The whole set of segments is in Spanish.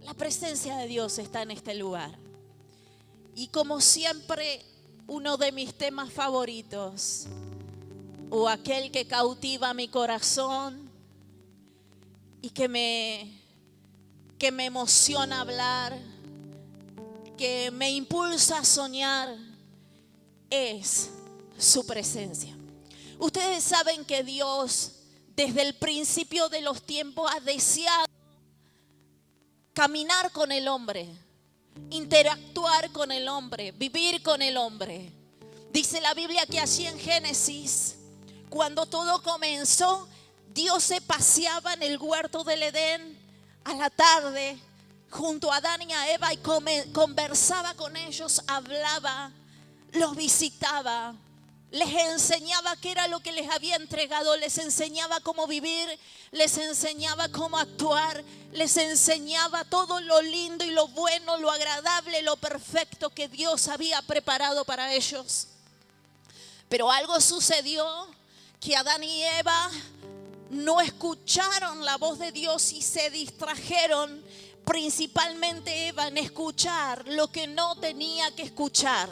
La presencia de Dios está en este lugar. Y como siempre, uno de mis temas favoritos, o aquel que cautiva mi corazón y que me emociona hablar, que me impulsa a soñar, es su presencia. Ustedes saben que Dios desde el principio de los tiempos ha deseado caminar con el hombre, interactuar con el hombre, vivir con el hombre. Dice la Biblia que allí en Génesis, cuando todo comenzó, Dios se paseaba en el huerto del Edén a la tarde junto a Adán y a Eva y conversaba con ellos, hablaba, los visitaba, les enseñaba qué era lo que les había entregado, les enseñaba cómo vivir, les enseñaba cómo actuar, les enseñaba todo lo lindo y lo bueno, lo agradable, lo perfecto que Dios había preparado para ellos. Pero algo sucedió, que Adán y Eva no escucharon la voz de Dios y se distrajeron, principalmente Eva, en escuchar lo que no tenía que escuchar.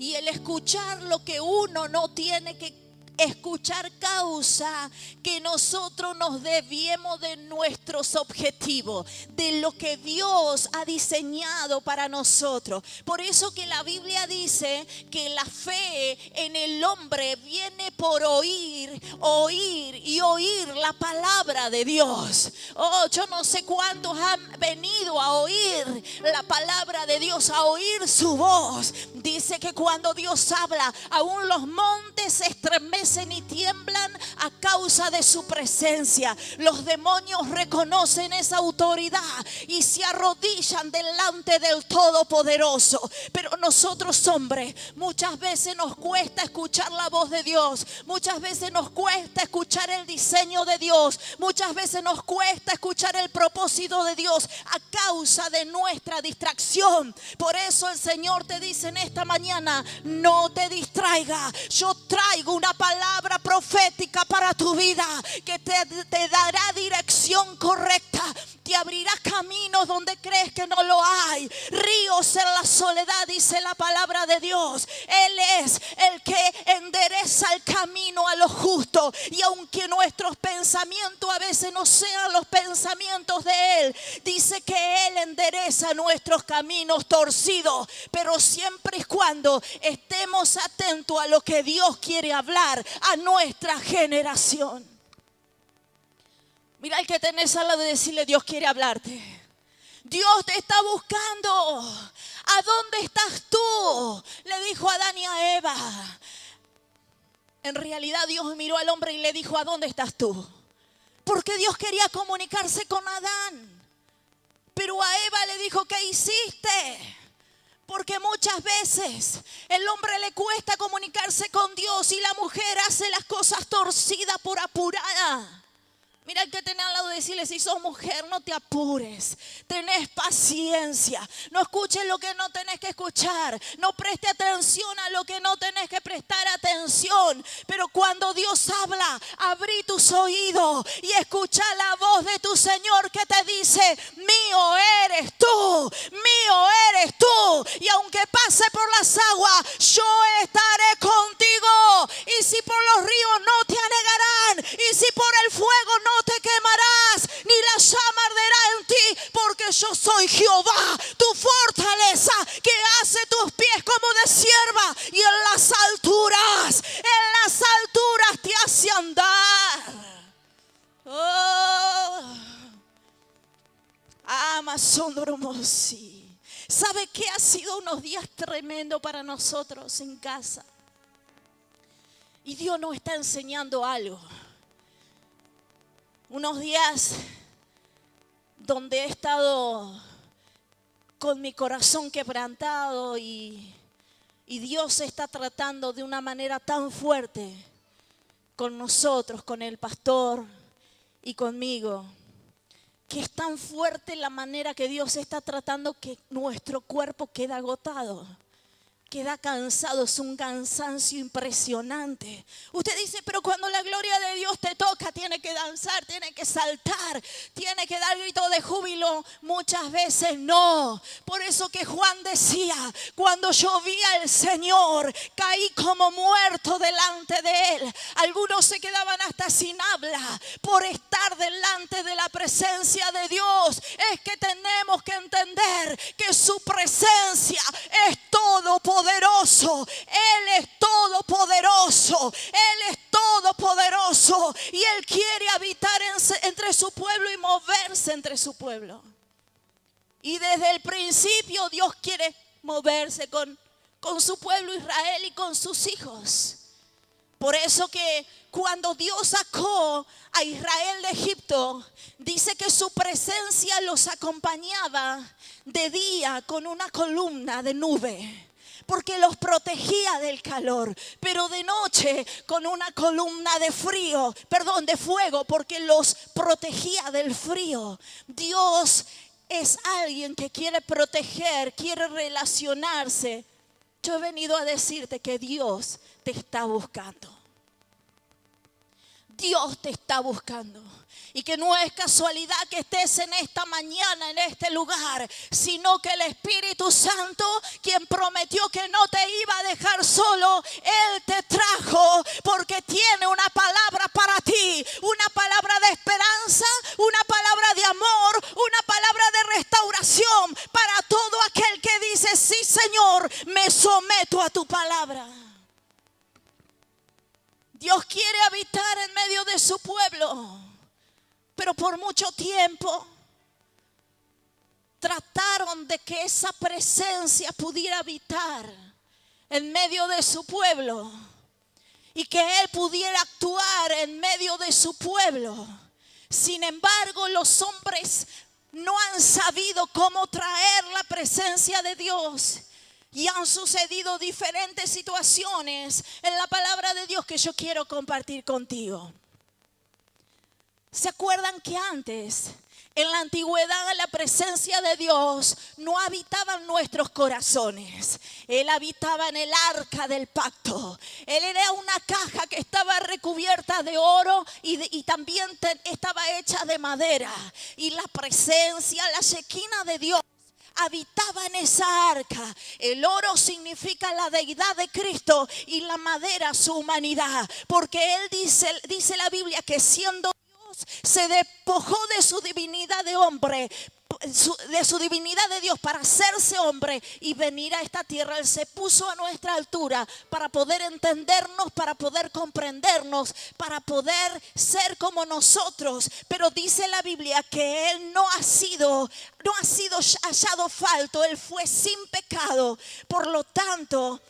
Y el escuchar lo que uno no tiene que escuchar causa que nosotros nos desviemos de nuestros objetivos, de lo que Dios ha diseñado para nosotros. Por eso que la Biblia dice que la fe en el hombre viene por oír, oír y oír la palabra de Dios. Oh, yo no sé cuántos han venido a oír la palabra de Dios, a oír su voz. Dice que cuando Dios habla, aún los montes se estremecen y tiemblan a causa de su presencia. Los demonios reconocen esa autoridad y se arrodillan delante del Todopoderoso. Pero nosotros, hombres, muchas veces nos cuesta escuchar la voz de Dios, muchas veces nos cuesta escuchar el diseño de Dios, muchas veces nos cuesta escuchar el propósito de Dios a causa de nuestra distracción. Por eso el Señor te dice en esta mañana: no te distraiga. Yo traigo una palabra profética para tu vida que te dará dirección correcta, te abrirá caminos donde crees que no lo hay, ríos en la soledad, dice la palabra de Dios. Él es el que endereza el camino a los justos, y aunque nuestros pensamientos a veces no sean los pensamientos de Él, dice que Él endereza nuestros caminos torcidos, pero siempre y cuando estemos atentos a lo que Dios quiere hablar a nuestra generación. Mira el que tenés al lado de decirle: Dios quiere hablarte. Dios te está buscando. ¿A dónde estás tú?, le dijo Adán y a Eva. En realidad Dios miró al hombre y le dijo: ¿a dónde estás tú? Porque Dios quería comunicarse con Adán. Pero a Eva le dijo: ¿qué hiciste? Porque muchas veces el hombre le cuesta comunicarse con Dios y la mujer hace las cosas torcidas por apurada. Mira el que tenés al lado, decirle: si sos mujer, no te apures, tenés paciencia, no escuches lo que no tenés que escuchar, no preste atención a lo que no tenés que prestar atención. Pero cuando Dios habla, abrí tus oídos y escucha la voz de tu Señor que te dice: mío eres tú, mío eres tú. Y aunque pase por las aguas, yo estaré contigo. Y si por los ríos, no te anegarán. Y si por el fuego, no te quemarás, ni la llama arderá en ti, porque yo soy Jehová, tu fortaleza, que hace tus pies como de sierva, y en las alturas te hace andar. Oh, Amazondromosi. ¿Sabe qué? Ha sido unos días tremendos para nosotros en casa, y Dios nos está enseñando algo. Unos días donde he estado con mi corazón quebrantado y Dios está tratando de una manera tan fuerte con nosotros, con el pastor y conmigo, que es tan fuerte la manera que Dios está tratando que nuestro cuerpo queda agotado. queda cansado, es un cansancio impresionante. Usted dice, pero cuando la gloria de Dios te toca, tiene que danzar, tiene que saltar, tiene que dar grito de júbilo. Muchas veces no. Por eso que Juan decía, cuando yo vi al Señor, caí como muerto delante de Él. Algunos se quedaban hasta sin habla por estar delante de la presencia de Dios. Es que tenemos que entender que su presencia es todopoderoso. Él es todopoderoso. Él es todopoderoso. Y Él quiere habitar entre su pueblo y moverse entre su pueblo. Y desde el principio Dios quiere moverse con su pueblo Israel y con sus hijos. Por eso que cuando Dios sacó a Israel de Egipto, dice que su presencia los acompañaba de día con una columna de nube, porque los protegía del calor, pero de noche con una columna de fuego, porque los protegía del frío. Dios es alguien que quiere proteger, quiere relacionarse. Yo he venido a decirte que Dios te está buscando. Dios te está buscando. Y que no es casualidad que estés en esta mañana, en este lugar, sino que el Espíritu Santo, quien prometió que no te iba a dejar solo, Él te trajo porque tiene una palabra para ti, una palabra de esperanza, una palabra de amor, una palabra de restauración para todo aquel que dice, sí Señor, me someto a tu palabra. Dios quiere habitar en medio de su pueblo. Pero por mucho tiempo trataron de que esa presencia pudiera habitar en medio de su pueblo y que Él pudiera actuar en medio de su pueblo. Sin embargo, los hombres no han sabido cómo traer la presencia de Dios. Y han sucedido diferentes situaciones en la palabra de Dios que yo quiero compartir contigo. ¿Se acuerdan que antes, en la antigüedad, la presencia de Dios no habitaba en nuestros corazones? Él habitaba en el arca del pacto. Él era una caja que estaba recubierta de oro y también estaba hecha de madera. Y la presencia, la Shekinah de Dios, habitaba en esa arca. El oro significa la deidad de Cristo y la madera su humanidad. Porque Él dice la Biblia que siendo se despojó de su divinidad de hombre, de su divinidad de Dios para hacerse hombre y venir a esta tierra. Él se puso a nuestra altura para poder entendernos, para poder comprendernos, para poder ser como nosotros. Pero dice la Biblia que Él no ha sido hallado falto. Él fue sin pecado. Por lo tanto,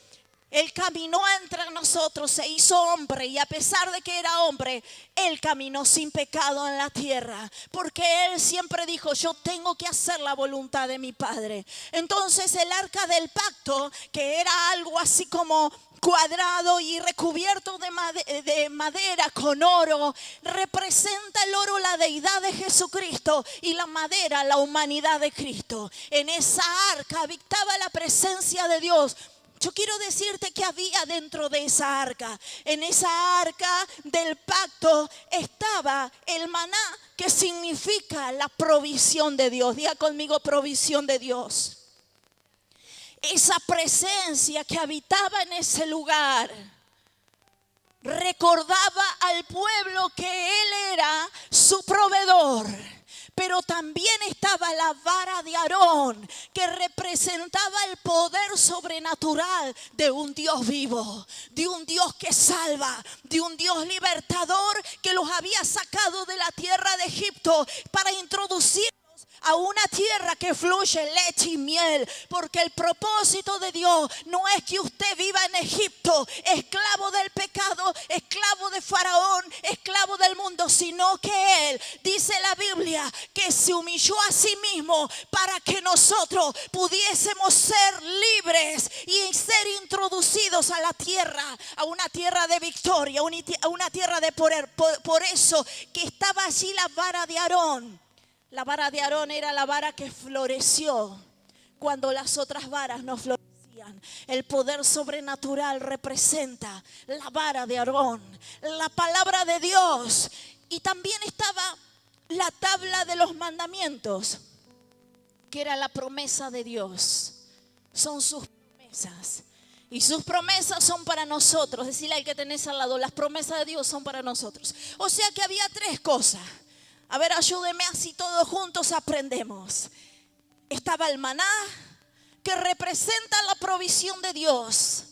Él caminó entre nosotros, se hizo hombre, y a pesar de que era hombre, Él caminó sin pecado en la tierra, porque Él siempre dijo, yo tengo que hacer la voluntad de mi Padre. Entonces el arca del pacto, que era algo así como cuadrado y recubierto de madera con oro, representa el oro la deidad de Jesucristo y la madera la humanidad de Cristo. En esa arca habitaba la presencia de Dios. Yo quiero decirte que había dentro de esa arca. En esa arca del pacto estaba el maná, que significa la provisión de Dios. Diga conmigo, provisión de Dios. Esa presencia que habitaba en ese lugar recordaba al pueblo que Él era su proveedor. Pero también estaba la vara de Aarón, que representaba el poder sobrenatural de un Dios vivo, de un Dios que salva, de un Dios libertador que los había sacado de la tierra de Egipto para introducirlos a una tierra que fluye leche y miel. Porque el propósito de Dios no es que usted viva en Egipto, esclavo del pecado, esclavo de Faraón, esclavo del mundo, sino que Él, dice la Biblia, que se humilló a sí mismo para que nosotros pudiésemos ser libres y ser introducidos a la tierra, a una tierra de victoria, a una tierra de poder. Por eso que estaba allí la vara de Aarón. La vara de Aarón era la vara que floreció cuando las otras varas no florecían. comprendan. El poder sobrenatural representa la vara de Aarón, la palabra de Dios. Y también estaba la tabla de los mandamientos, que era la promesa de Dios. Son sus promesas. Y sus promesas son para nosotros. Decirle al que tenés al lado, las promesas de Dios son para nosotros. O sea que había tres cosas. A ver, ayúdeme, así todos juntos aprendemos. Estaba el maná, que representa la provisión de Dios.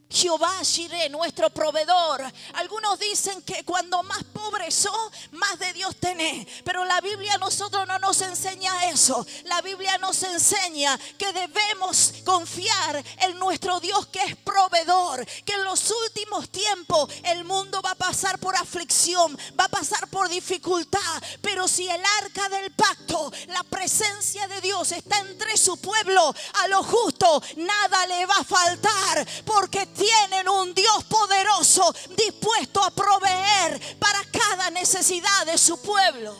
Jehová Jireh, nuestro proveedor. Algunos dicen que cuando más pobre sos, más de Dios tenés. Pero la Biblia a nosotros no nos enseña eso. La Biblia nos enseña que debemos confiar en nuestro Dios, que es proveedor. Que en los últimos tiempos el mundo va a pasar por aflicción, va a pasar por dificultad. Pero si el arca del pacto, la presencia de Dios está entre su pueblo, a lo justo nada le va a faltar. Porque tienen un Dios poderoso dispuesto a proveer para cada necesidad de su pueblo.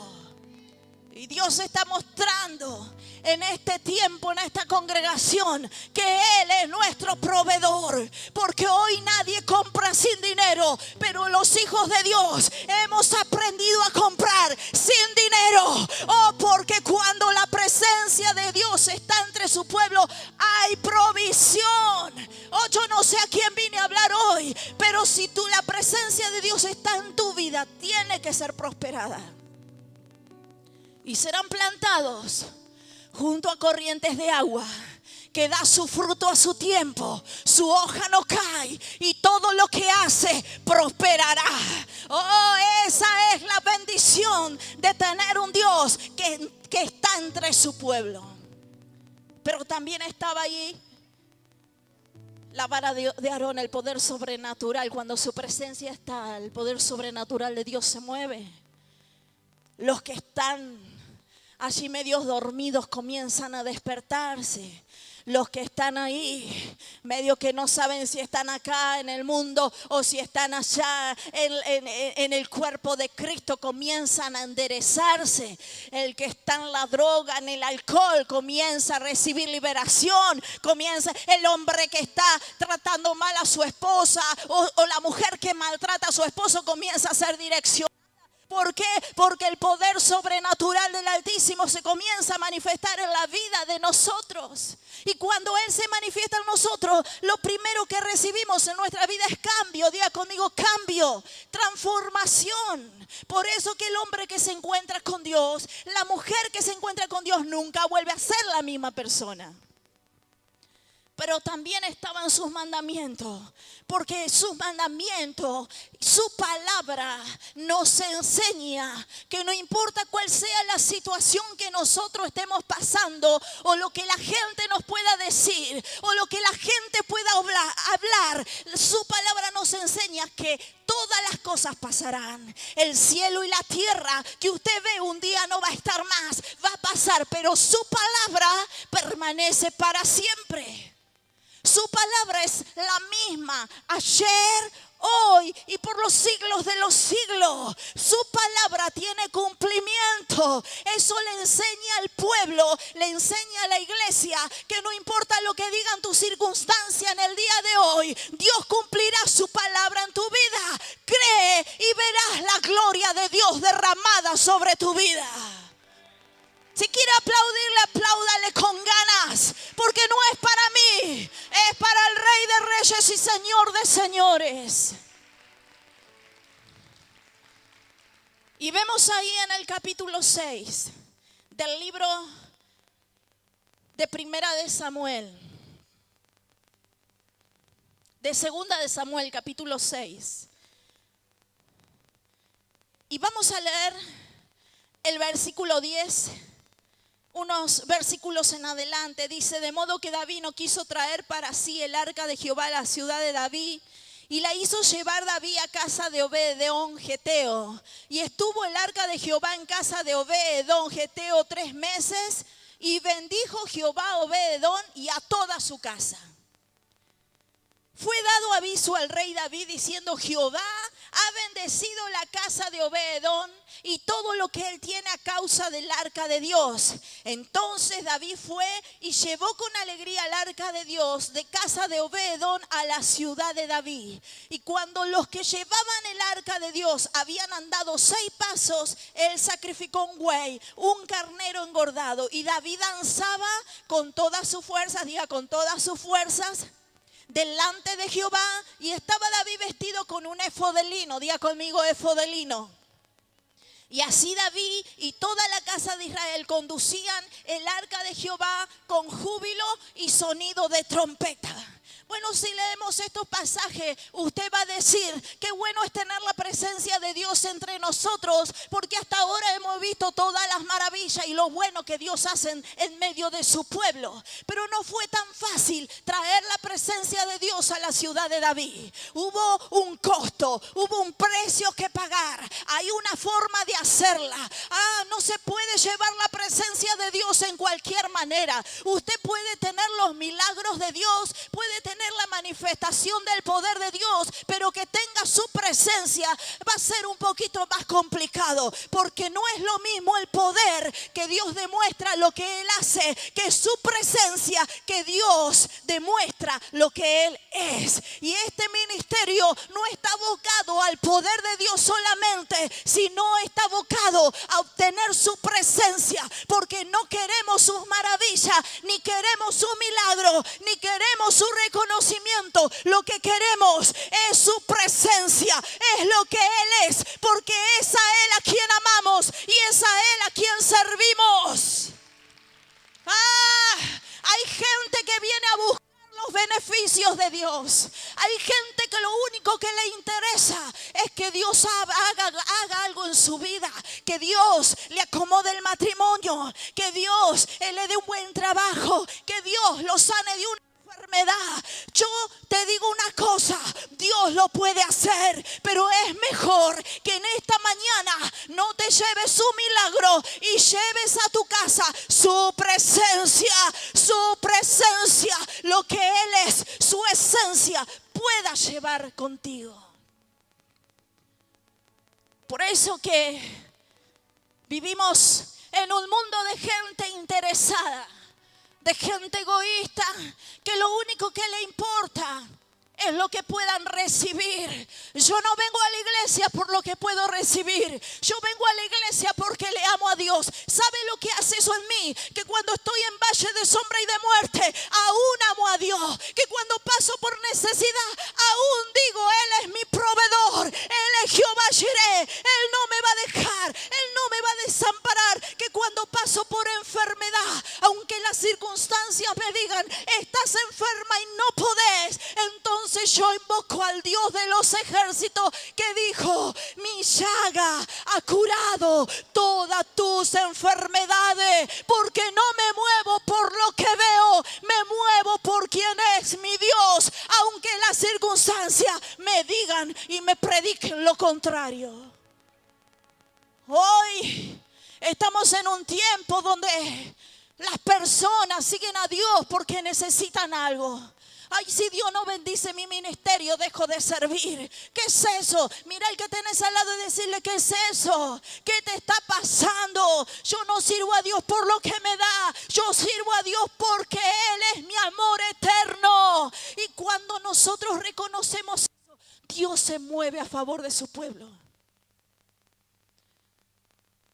Y Dios está mostrando en este tiempo, en esta congregación, que Él es nuestro proveedor. Porque hoy nadie compra sin dinero, pero los hijos de Dios hemos aprendido a comprar sin dinero. Oh, porque cuando la presencia de Dios está entre su pueblo, hay provisión. Oh, yo no sé a quién vine a hablar hoy, pero si la presencia de Dios está en tu vida, tiene que ser prosperada. Y serán plantados junto a corrientes de agua, que da su fruto a su tiempo, su hoja no cae y todo lo que hace prosperará. Oh, esa es la bendición de tener un Dios que está entre su pueblo. Pero también estaba allí la vara de Aarón, el poder sobrenatural. Cuando su presencia está, el poder sobrenatural de Dios se mueve. Los que están allí medios dormidos comienzan a despertarse. Los que están ahí, medio que no saben si están acá en el mundo o si están allá en el cuerpo de Cristo, comienzan a enderezarse. El que está en la droga, en el alcohol, comienza a recibir liberación. Comienza el hombre que está tratando mal a su esposa o la mujer que maltrata a su esposo comienza a ser direccionada. ¿Por qué? Porque el poder sobrenatural del Altísimo se comienza a manifestar en la vida de nosotros. Y cuando Él se manifiesta en nosotros, lo primero que recibimos en nuestra vida es cambio. Diga conmigo, cambio, transformación. Por eso que el hombre que se encuentra con Dios, la mujer que se encuentra con Dios, nunca vuelve a ser la misma persona. Pero también estaban sus mandamientos, porque sus mandamientos, su palabra nos enseña que no importa cuál sea la situación que nosotros estemos pasando, o lo que la gente nos pueda decir, o lo que la gente pueda hablar, su palabra nos enseña que todas las cosas pasarán. El cielo y la tierra que usted ve un día no va a estar más, va a pasar, pero su palabra permanece para siempre. Su palabra es la misma ayer, hoy y por los siglos de los siglos. Su palabra tiene cumplimiento. Eso le enseña al pueblo, le enseña a la iglesia que no importa lo que digan tus circunstancias en el día de hoy, Dios cumplirá su palabra en tu vida. Cree y verás la gloria de Dios derramada sobre tu vida. Si quiere aplaudirle, apláudale con ganas, porque no es para mí, es para el Rey de Reyes y Señor de Señores. Y vemos ahí en el capítulo 6 del libro de Primera de Samuel, de Segunda de Samuel, capítulo 6. Y vamos a leer el versículo 10. Unos versículos en adelante dice: de modo que David no quiso traer para sí el arca de Jehová a la ciudad de David, y la hizo llevar David a casa de Obed-edom Geteo. Y estuvo el arca de Jehová en casa de Obed-edom Geteo 3 meses, y bendijo Jehová a Obed-edom y a toda su casa. fue dado aviso al rey David diciendo: Jehová ha bendecido la casa de Obed-edom y todo lo que él tiene a causa del arca de Dios. Entonces David fue y llevó con alegría el arca de Dios de casa de Obed-edom a la ciudad de David. Y cuando los que llevaban el arca de Dios habían andado 6 pasos, él sacrificó un buey, un carnero engordado, y David danzaba con todas sus fuerzas, diga, con todas sus fuerzas, delante de Jehová. Y estaba David vestido con un efod de lino, diga conmigo, efod de lino. Y así David y toda la casa de Israel conducían el arca de Jehová con júbilo y sonido de trompeta. Bueno, si leemos estos pasajes, usted va a decir: qué bueno es tener la presencia de Dios entre nosotros, porque hasta ahora hemos visto todas las maravillas y lo bueno que Dios hace en medio de su pueblo. Pero no fue tan fácil traer la presencia de Dios a la ciudad de David. Hubo un costo, hubo un precio que pagar. Hay una forma de hacerla. No se puede llevar la presencia de Dios en cualquier manera. Usted puede tener los milagros de Dios, puede tener la manifestación del poder de Dios, pero que tenga su presencia va a ser un poquito más complicado, porque no es lo mismo el poder que Dios demuestra lo que Él hace, que su presencia que Dios demuestra lo que Él es. Y este ministerio no está abocado al poder de Dios solamente, sino está abocado a obtener su presencia, porque no queremos sus maravillas, ni queremos su milagro, ni queremos su reconocimiento. Lo que queremos es su presencia, es lo que Él es, porque es a Él a quien amamos y es a Él a quien servimos. Hay gente que viene a buscar los beneficios de Dios. Hay gente que lo único que le interesa es que Dios haga algo en su vida, que Dios le acomode el matrimonio, que Dios le dé un buen trabajo, que Dios lo sane de una enfermedad. Yo te digo una cosa: Dios lo puede hacer, pero es mejor que en esta mañana no te lleves su milagro y lleves a tu casa su presencia, lo que Él es, su esencia, pueda llevar contigo. Por eso que vivimos en un mundo de gente interesada, de gente egoísta, que lo único que le importa es lo que puedan recibir. Yo no vengo a la iglesia por lo que puedo recibir. Yo vengo a la iglesia porque le amo a Dios. ¿Sabe lo que hace eso en mí? Que cuando estoy en valle de sombra y de muerte, aún amo a Dios. Que cuando paso por necesidad, aún digo: Él es mi proveedor. Él es Jehová Jireh. Él no me va a dejar. Él no me va a desamparar. Que cuando paso por enfermedad, aunque las circunstancias me digan: estás enferma y no podés, entonces yo invoco al Dios de los ejércitos, que dijo: mi llaga ha curado todas tus enfermedades, porque no me muevo por lo que veo, me muevo por quien es mi Dios, aunque las circunstancias me digan y me prediquen lo contrario. Hoy estamos en un tiempo donde las personas siguen a Dios porque necesitan algo. Ay, si Dios no bendice mi ministerio, dejo de servir. ¿Qué es eso? Mira el que tenés al lado y decirle: ¿qué es eso? ¿Qué te está pasando? Yo no sirvo a Dios por lo que me da. Yo sirvo a Dios porque Él es mi amor eterno. Y cuando nosotros reconocemos eso, Dios se mueve a favor de su pueblo.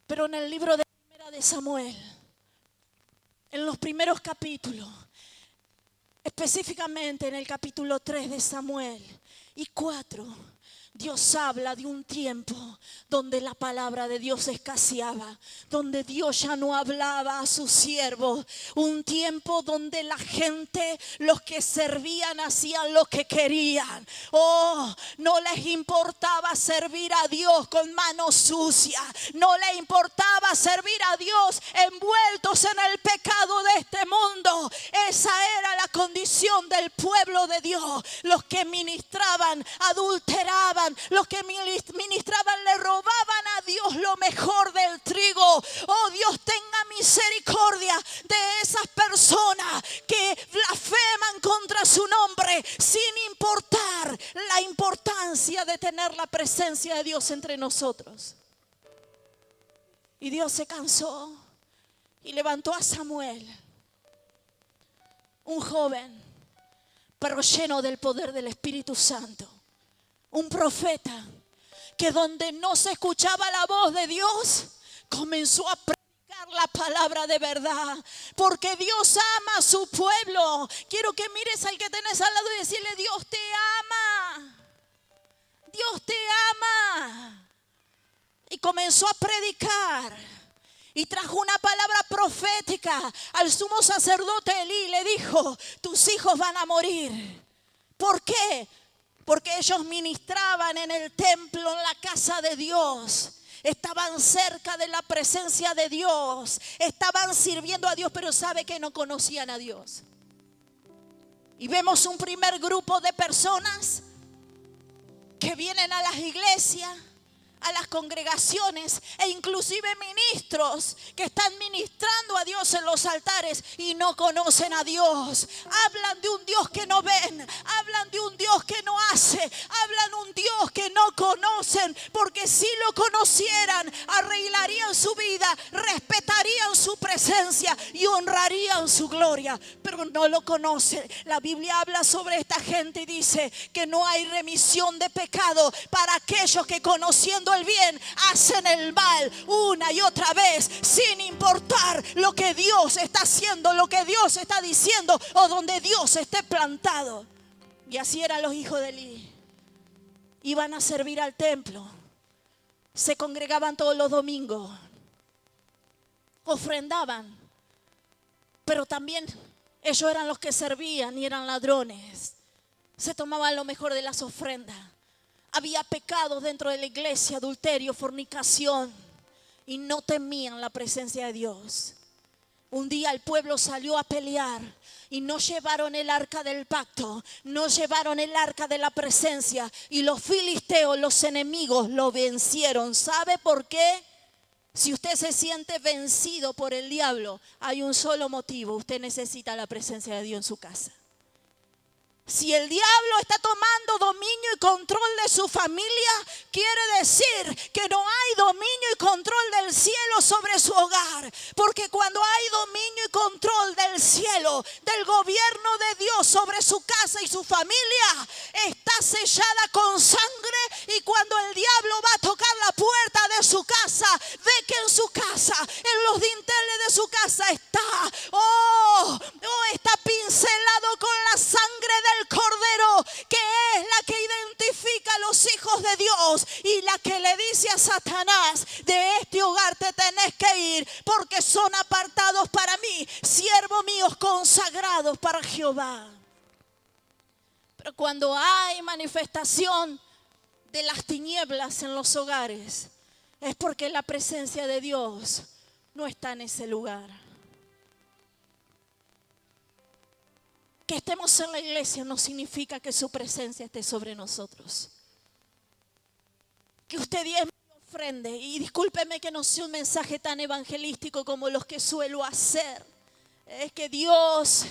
Pero en el libro de Primera de Samuel, en los primeros capítulos, específicamente en el capítulo 3 de Samuel y 4, Dios habla de un tiempo donde la palabra de Dios escaseaba, donde Dios ya no hablaba a sus siervos. Un tiempo donde la gente, los que servían, hacían lo que querían. No les importaba servir a Dios con manos sucias. No les importaba servir a Dios envueltos en el pecado de este mundo. Esa era la condición del pueblo de Dios. Los que ministraban, adulteraban. Los que ministraban le robaban a Dios lo mejor del trigo. Oh, Dios tenga misericordia de esas personas que blasfeman contra su nombre sin importar detener la presencia de Dios entre nosotros. Y Dios se cansó y levantó a Samuel, un joven, pero lleno del poder del Espíritu Santo. Un profeta que donde no se escuchaba la voz de Dios, comenzó a predicar la palabra de verdad. Porque Dios ama a su pueblo. Quiero que mires al que tenés al lado y decirle: Dios te ama. Dios te ama. Y comenzó a predicar. Y trajo una palabra profética al sumo sacerdote Elí. Le dijo: tus hijos van a morir. ¿Por qué? Porque ellos ministraban en el templo, en la casa de Dios. Estaban cerca de la presencia de Dios. Estaban sirviendo a Dios, pero sabe que no conocían a Dios. Y vemos un primer grupo de personas que vienen a las iglesias, a las congregaciones, e inclusive ministros que están ministrando a Dios en los altares y no conocen a Dios. Hablan de un Dios que no ven, hablan de un Dios que no hace, hablan de un Dios que no conocen, porque si lo conocieran, arreglarían su vida, respetarían su presencia y honrarían su gloria, pero no lo conocen. La Biblia habla sobre esta gente y dice que no hay remisión de pecado para aquellos que, conociendo el bien, hacen el mal una y otra vez, sin importar lo que Dios está haciendo, lo que Dios está diciendo o donde Dios esté plantado. Y así eran los hijos de Elí. Iban a servir al templo, se congregaban todos los domingos, ofrendaban, pero también ellos eran los que servían y eran ladrones. Se tomaban lo mejor de las ofrendas. Había pecados dentro de la iglesia, adulterio, fornicación, y no temían la presencia de Dios. Un día el pueblo salió a pelear y no llevaron el arca del pacto, no llevaron el arca de la presencia, y los filisteos, los enemigos, lo vencieron. ¿Sabe por qué? Si usted se siente vencido por el diablo, hay un solo motivo: usted necesita la presencia de Dios en su casa. Si el diablo está tomando dominio y control de su familia, quiere decir que no hay dominio y control del cielo sobre su hogar. Porque cuando hay dominio y control del cielo, del gobierno de Dios sobre su casa y su familia, está sellada con sangre, y cuando el diablo va a tocar la puerta de su casa, ve que en su casa, en los dinteles de su casa está pincelado con la sangre del Cordero, que es la que identifica a los hijos de Dios y la que le dice a Satanás: de este hogar te tenés que ir, porque son apartados para mí, siervos míos consagrados para Jehová. Pero cuando hay manifestación de las tinieblas en los hogares, es porque la presencia de Dios no está en ese lugar. Que estemos en la iglesia no significa que su presencia esté sobre nosotros. Que usted diezme y ofrende, y discúlpeme que no sea un mensaje tan evangelístico como los que suelo hacer. Es que Dios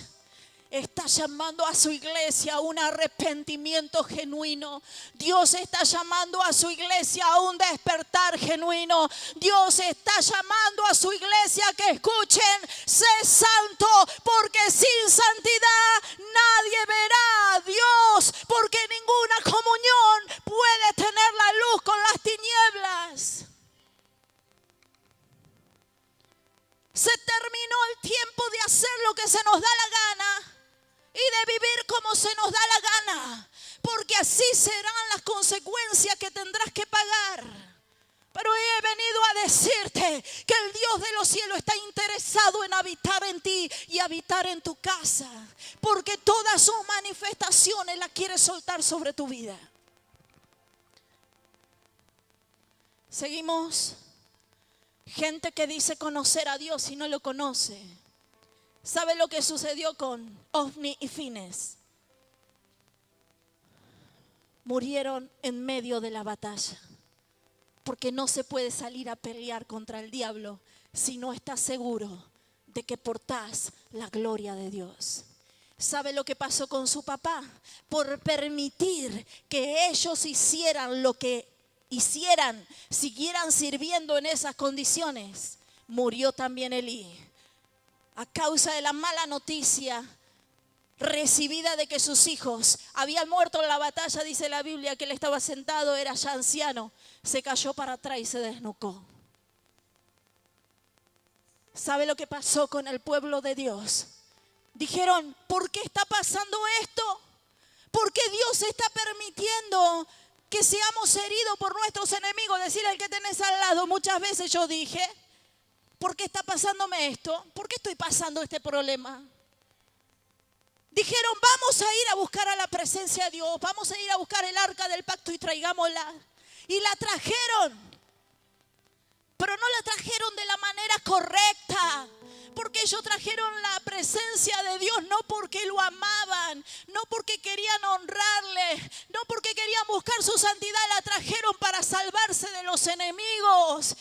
está llamando a su iglesia a un arrepentimiento genuino. Dios está llamando a su iglesia a un despertar genuino. Dios está llamando a su iglesia a que escuchen: sé santo, porque sin santidad nadie verá a Dios, porque ninguna comunión puede tener la luz con las tinieblas. Se terminó el tiempo de hacer lo que se nos da la gana y de vivir como se nos da la gana, porque así serán las consecuencias que tendrás que pagar. Pero he venido a decirte que el Dios de los cielos está interesado en habitar en ti y habitar en tu casa, porque todas sus manifestaciones las quiere soltar sobre tu vida. Seguimos. Gente que dice conocer a Dios y no lo conoce. ¿Sabe lo que sucedió con Ofni y Fines? Murieron en medio de la batalla. Porque no se puede salir a pelear contra el diablo si no estás seguro de que portás la gloria de Dios. ¿Sabe lo que pasó con su papá? Por permitir que ellos hicieran lo que hicieran, siguieran sirviendo en esas condiciones, murió también Elí. A causa de la mala noticia recibida de que sus hijos habían muerto en la batalla, dice la Biblia que él estaba sentado, era ya anciano, se cayó para atrás y se desnucó. ¿Sabe lo que pasó con el pueblo de Dios? Dijeron, ¿por qué está pasando esto? ¿Por qué Dios está permitiendo que seamos heridos por nuestros enemigos? Decirle al que tenés al lado, muchas veces yo dije, ¿por qué está pasándome esto? ¿Por qué estoy pasando este problema? Dijeron, vamos a ir a buscar a la presencia de Dios, vamos a ir a buscar el arca del pacto y traigámosla. Y la trajeron, pero no la trajeron de la manera correcta. Porque ellos trajeron la presencia de Dios no porque lo amaban, no porque querían honrarle, no porque querían buscar su santidad, la trajeron para salvarse de los enemigos.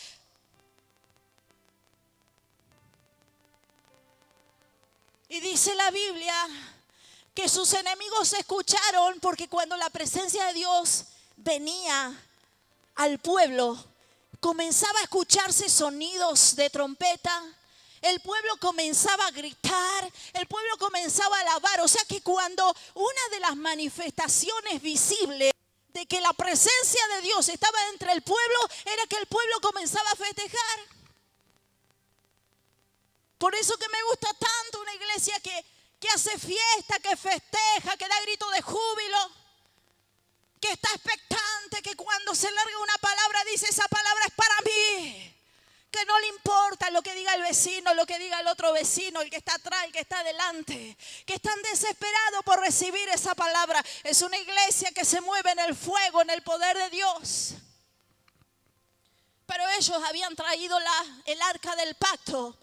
Y dice la Biblia que sus enemigos escucharon porque cuando la presencia de Dios venía al pueblo, comenzaba a escucharse sonidos de trompeta. El pueblo comenzaba a gritar, el pueblo comenzaba a alabar. O sea que cuando una de las manifestaciones visibles de que la presencia de Dios estaba entre el pueblo, era que el pueblo comenzaba a festejar. Por eso que me gusta tanto una iglesia que hace fiesta, que festeja, que da grito de júbilo, que está expectante, que cuando se larga una palabra dice, esa palabra es para mí. Que no le importa lo que diga el vecino, lo que diga el otro vecino, el que está atrás, el que está adelante. Que están desesperados por recibir esa palabra. Es una iglesia que se mueve en el fuego, en el poder de Dios. Pero ellos habían traído el arca del pacto.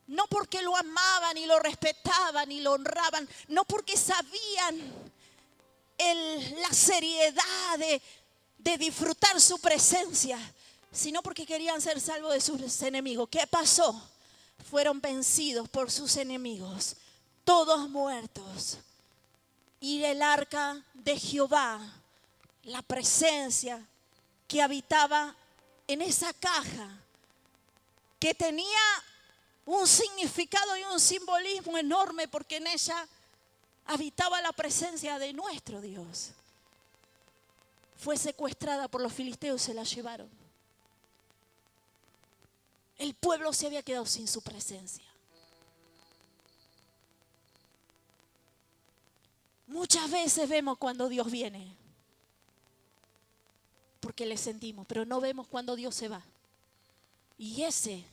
No porque lo amaban y lo respetaban y lo honraban. No porque sabían la seriedad de disfrutar su presencia, sino porque querían ser salvos de sus enemigos. ¿Qué pasó? Fueron vencidos por sus enemigos, todos muertos. Y el arca de Jehová, la presencia que habitaba en esa caja, que tenía un significado y un simbolismo enorme, porque en ella habitaba la presencia de nuestro Dios, fue secuestrada por los filisteos, se la llevaron. El pueblo se había quedado sin su presencia. Muchas veces vemos cuando Dios viene, porque le sentimos, pero no vemos cuando Dios se va. Y ese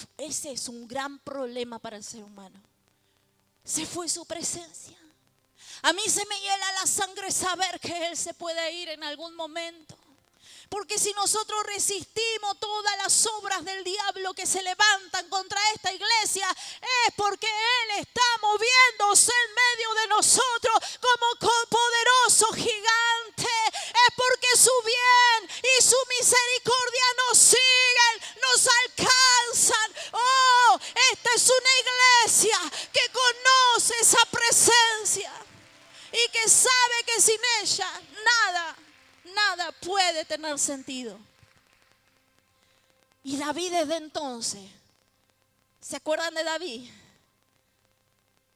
es un gran problema para el ser humano. Se fue su presencia. A mí se me hiela la sangre saber que Él se puede ir en algún momento. Porque si nosotros resistimos todas las obras del diablo que se levantan contra esta iglesia, es porque Él está moviéndose en medio de nosotros como poderoso gigante. Es porque su bien y su misericordia nos siguen, nos alcanzan. Oh, esta es una iglesia que conoce esa presencia y que sabe que sin ella nada puede tener sentido. Y David desde entonces, ¿se acuerdan de David?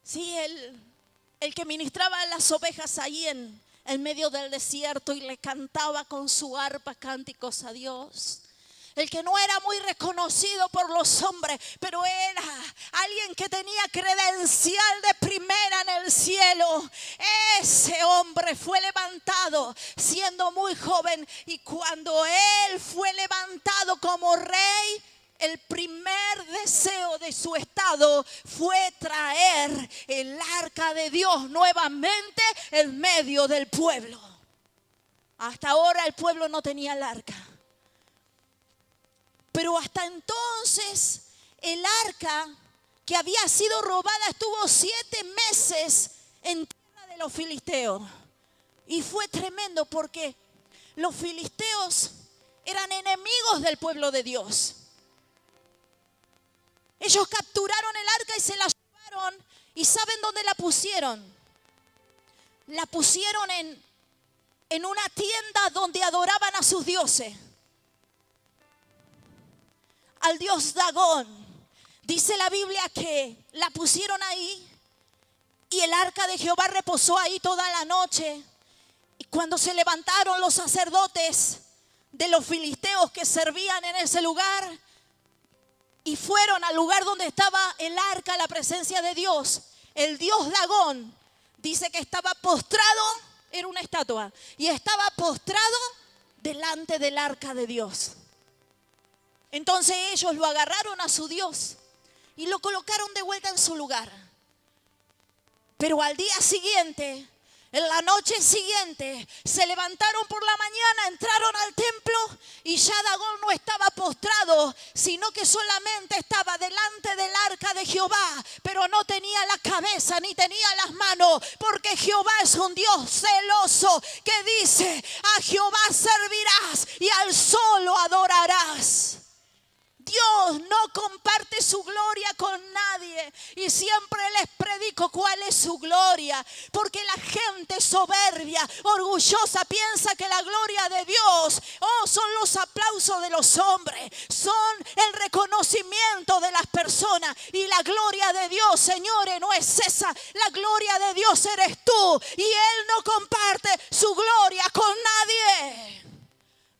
Sí, el que ministraba las ovejas ahí en medio del desierto y le cantaba con su arpa cánticos a Dios. El que no era muy reconocido por los hombres, pero era alguien que tenía credencial de primera en el cielo. Ese hombre fue levantado siendo muy joven, y cuando él fue levantado como rey, el primer deseo de su estado fue traer el arca de Dios nuevamente en medio del pueblo. Hasta ahora el pueblo no tenía el arca. Pero hasta entonces el arca que había sido robada estuvo 7 meses en tierra de los filisteos. Y fue tremendo porque los filisteos eran enemigos del pueblo de Dios. Ellos capturaron el arca y se la llevaron la pusieron? La pusieron en una tienda donde adoraban a sus dioses. Al dios Dagón. Dice la Biblia que la pusieron ahí y el arca de Jehová reposó ahí toda la noche. Y cuando se levantaron los sacerdotes de los filisteos que servían en ese lugar y fueron al lugar donde estaba el arca, la presencia de Dios, el dios Dagón dice que estaba postrado, era una estatua, y estaba postrado delante del arca de Dios. Entonces ellos lo agarraron a su Dios y lo colocaron de vuelta en su lugar. Pero al día siguiente, en la noche siguiente, se levantaron por la mañana, entraron al templo y ya Dagón no estaba postrado, sino que solamente estaba delante del arca de Jehová, pero no tenía la cabeza ni tenía las manos, porque Jehová es un Dios celoso que dice: a Jehová servirás y al solo adorarás. Dios no comparte su gloria con nadie y siempre les predico cuál es su gloria, porque la gente soberbia, orgullosa, piensa que la gloria de Dios son los aplausos de los hombres, son el reconocimiento de las personas, y la gloria de Dios, señores, no es esa. La gloria de Dios eres tú, y Él no comparte su gloria con nadie.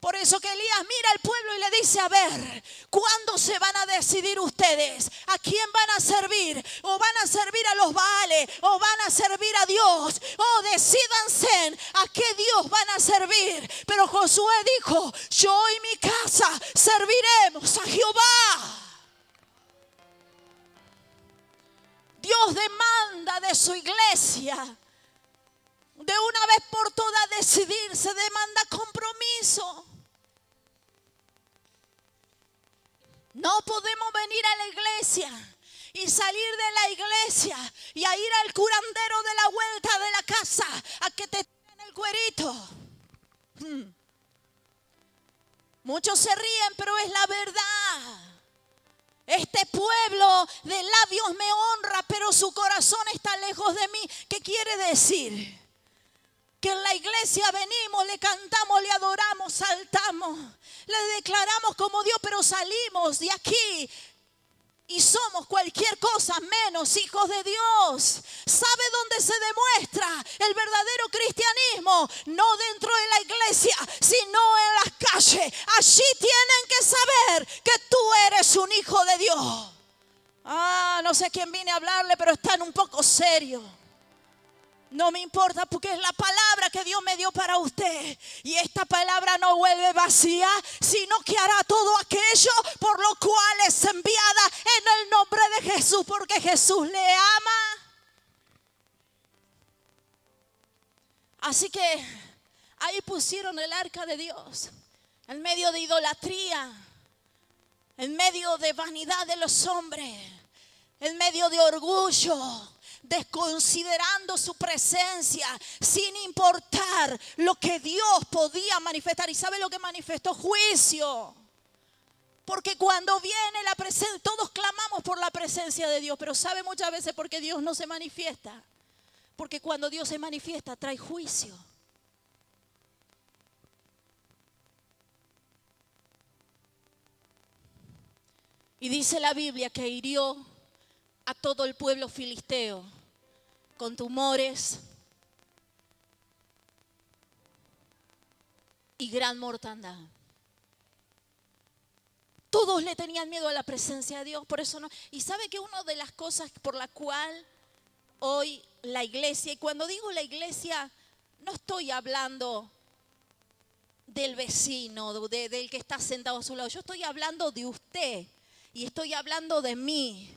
Por eso que Elías mira al pueblo y le dice: a ver, ¿cuándo se van a decidir ustedes? ¿A quién van a servir? ¿O van a servir a los Baales? ¿O van a servir a Dios? ¿O decídanse a qué Dios van a servir? Pero Josué dijo: yo y mi casa serviremos a Jehová. Dios demanda de su iglesia, de una vez por todas, decidirse. Demanda compromiso. No podemos venir a la iglesia y salir de la iglesia y a ir al curandero de la vuelta de la casa a que te tiren el cuerito. Muchos se ríen, pero es la verdad. Este pueblo de labios me honra, pero su corazón está lejos de mí. ¿Qué quiere decir? Que en la iglesia venimos, le cantamos, le adoramos, saltamos, le declaramos como Dios, pero salimos de aquí y somos cualquier cosa menos hijos de Dios. ¿Sabe dónde se demuestra el verdadero cristianismo? No dentro de la iglesia, sino en las calles. Allí tienen que saber que tú eres un hijo de Dios. No sé a quién vine a hablarle, pero están un poco serios. No me importa, porque es la palabra que Dios me dio para usted. Y esta palabra no vuelve vacía, sino que hará todo aquello por lo cual es enviada en el nombre de Jesús, porque Jesús le ama. Así que ahí pusieron el arca de Dios, en medio de idolatría, en medio de vanidad de los hombres, en medio de orgullo, desconsiderando su presencia, sin importar lo que Dios podía manifestar. ¿Y sabe lo que manifestó? Juicio. Porque cuando viene la presencia, todos clamamos por la presencia de Dios, pero ¿sabe muchas veces por qué Dios no se manifiesta? Porque cuando Dios se manifiesta trae juicio. Y dice la Biblia que hirió a todo el pueblo filisteo con tumores y gran mortandad. Todos le tenían miedo a la presencia de Dios, por eso no. Y sabe que una de las cosas por la cual hoy la iglesia, y cuando digo la iglesia, no estoy hablando del vecino, del que está sentado a su lado. Yo estoy hablando de usted y estoy hablando de mí.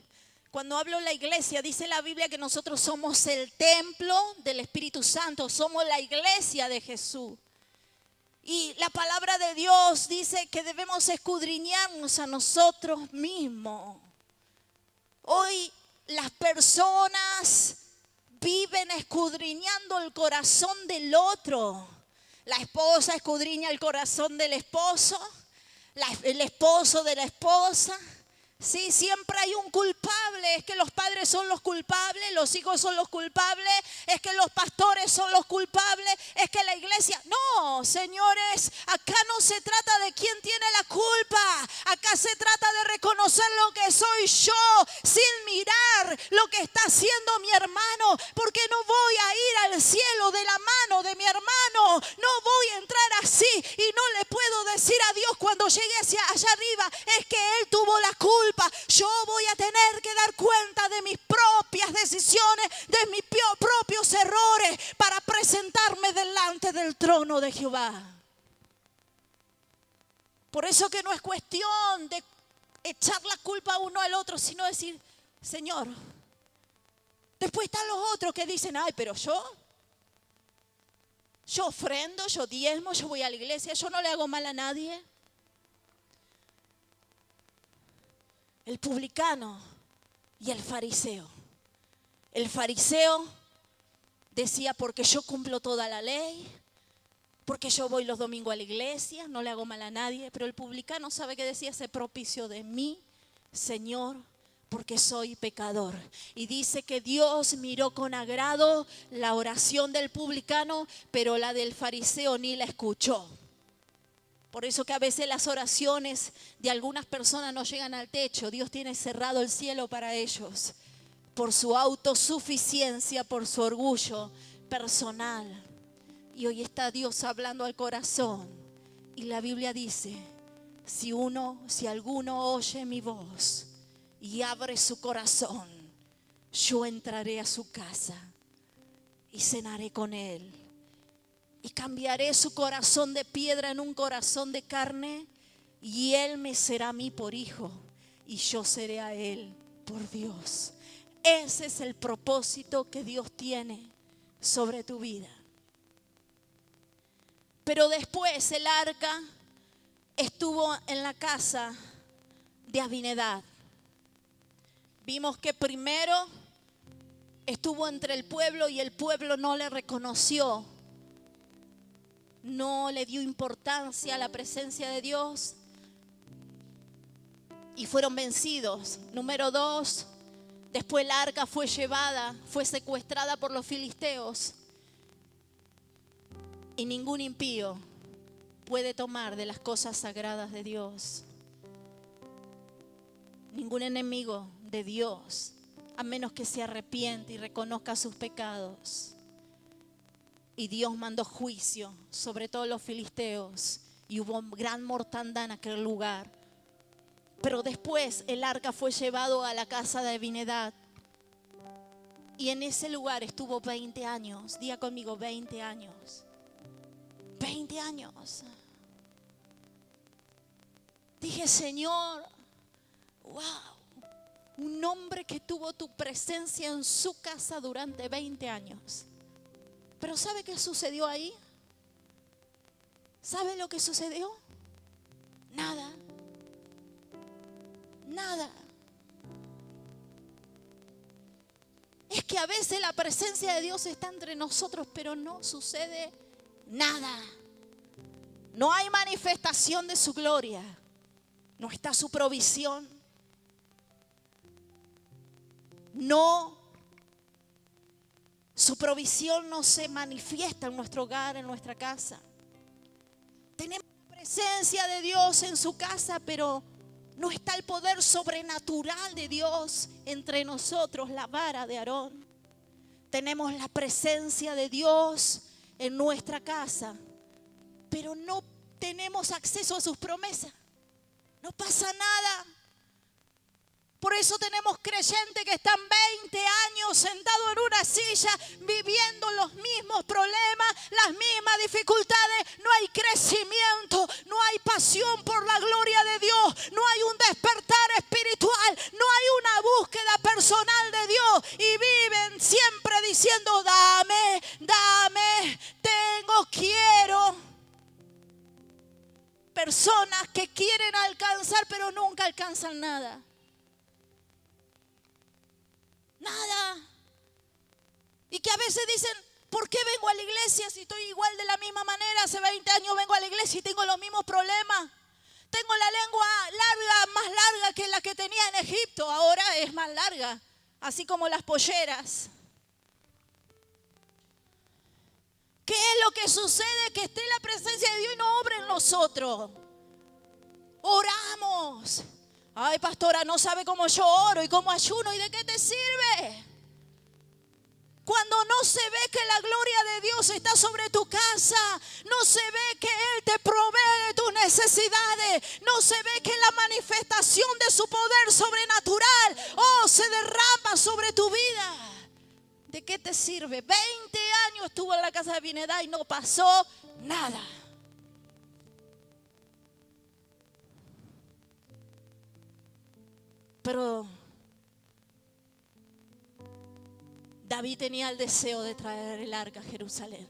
Cuando hablo de la iglesia, dice la Biblia que nosotros somos el templo del Espíritu Santo, somos la iglesia de Jesús. Y la palabra de Dios dice que debemos escudriñarnos a nosotros mismos. Hoy las personas viven escudriñando el corazón del otro. La esposa escudriña el corazón del esposo, el esposo de la esposa. Sí, siempre hay un culpable. Es que los padres son los culpables, los hijos son los culpables, es que los pastores son los culpables, es que la iglesia. No, señores, acá no se trata de quién tiene la culpa. Acá se trata de reconocer lo que soy yo, sin mirar lo que está haciendo mi hermano, porque no voy a ir al cielo de la mano de mi hermano. No voy a entrar así y no le puedo decir a Dios cuando llegue hacia allá arriba, es que Él tuvo la culpa. Yo voy a tener que dar cuenta de mis propias decisiones, de mis propios errores, para presentarme delante del trono de Jehová. Por eso que no es cuestión de echar la culpa uno al otro, sino decir, Señor. Después están los otros que dicen, ay, pero yo ofrendo, yo diezmo, yo voy a la iglesia, yo no le hago mal a nadie. El publicano y el fariseo. El fariseo decía, porque yo cumplo toda la ley, porque yo voy los domingos a la iglesia, no le hago mal a nadie. Pero el publicano, ¿sabe qué decía? Se propició de mí, Señor, porque soy pecador. Y dice que Dios miró con agrado la oración del publicano, pero la del fariseo ni la escuchó. Por eso que a veces las oraciones de algunas personas no llegan al techo. Dios tiene cerrado el cielo para ellos, por su autosuficiencia, por su orgullo personal. Y hoy está Dios hablando al corazón. Y la Biblia dice, si alguno oye mi voz y abre su corazón, yo entraré a su casa y cenaré con él. Y cambiaré su corazón de piedra en un corazón de carne, y él me será a mí por hijo, y yo seré a él por Dios. Ese es el propósito que Dios tiene sobre tu vida. Pero después el arca estuvo en la casa de Abinadab. Vimos que primero estuvo entre el pueblo y el pueblo no le reconoció. No le dio importancia a la presencia de Dios y fueron vencidos. Número 2, después el arca fue secuestrada por los filisteos, y ningún impío puede tomar de las cosas sagradas de Dios. Ningún enemigo de Dios, a menos que se arrepiente y reconozca sus pecados. Y Dios mandó juicio sobre todos los filisteos y hubo gran mortandad en aquel lugar. Pero después el arca fue llevado a la casa de Abinadab y en ese lugar estuvo 20 años. Diga conmigo, 20 años. 20 años. Dije, Señor, wow, un hombre que tuvo tu presencia en su casa durante 20 años. Pero ¿sabe qué sucedió ahí? ¿Sabe lo que sucedió? Nada. Nada. Es que a veces la presencia de Dios está entre nosotros, pero no sucede nada. No hay manifestación de su gloria. No está su provisión. Su provisión no se manifiesta en nuestro hogar, en nuestra casa. Tenemos la presencia de Dios en su casa, pero no está el poder sobrenatural de Dios entre nosotros, la vara de Aarón. Tenemos la presencia de Dios en nuestra casa, pero no tenemos acceso a sus promesas. No pasa nada. Por eso tenemos creyentes que están 20 años sentados en una silla viviendo los mismos problemas, las mismas dificultades. No hay crecimiento, no hay pasión por la gloria de Dios, no hay un despertar espiritual, no hay una búsqueda personal de Dios y viven siempre diciendo, dame, quiero. Personas que quieren alcanzar pero nunca alcanzan nada. Nada. Y que a veces dicen, ¿por qué vengo a la iglesia si estoy igual de la misma manera? Hace 20 años vengo a la iglesia y tengo los mismos problemas. tengo la lengua larga, más larga que la que tenía en Egipto. Ahora es más larga, así como las polleras. ¿Qué es lo que sucede? Que esté la presencia de Dios y no obra en nosotros. Oramos. Ay, pastora, no sabe cómo yo oro y cómo ayuno. ¿Y de qué te sirve? Cuando no se ve que la gloria de Dios está sobre tu casa, no se ve que Él te provee de tus necesidades, no se ve que la manifestación de su poder sobrenatural, se derrama sobre tu vida. ¿De qué te sirve? 20 años estuvo en la casa de Abinadab y no pasó nada. Pero David tenía el deseo de traer el arca a Jerusalén,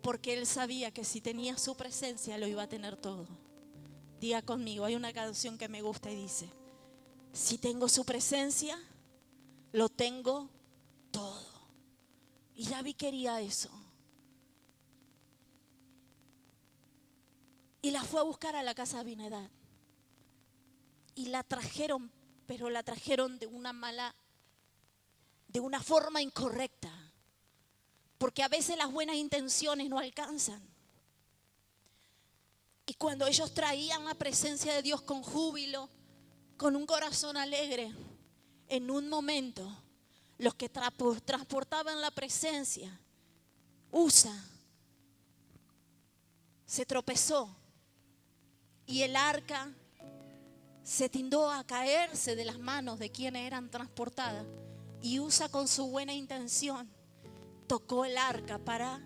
porque él sabía que si tenía su presencia lo iba a tener todo. Diga conmigo, hay una canción que me gusta y dice: si tengo su presencia, lo tengo todo. Y David quería eso. Y la fue a buscar a la casa de Abinadab. Y la trajeron, pero la trajeron de una forma incorrecta. Porque a veces las buenas intenciones no alcanzan. Y cuando ellos traían la presencia de Dios con júbilo, con un corazón alegre, en un momento, los que transportaban la presencia, Usa, se tropezó y el arca se tindó a caerse de las manos de quienes eran transportadas. Y Usa, con su buena intención, tocó el arca para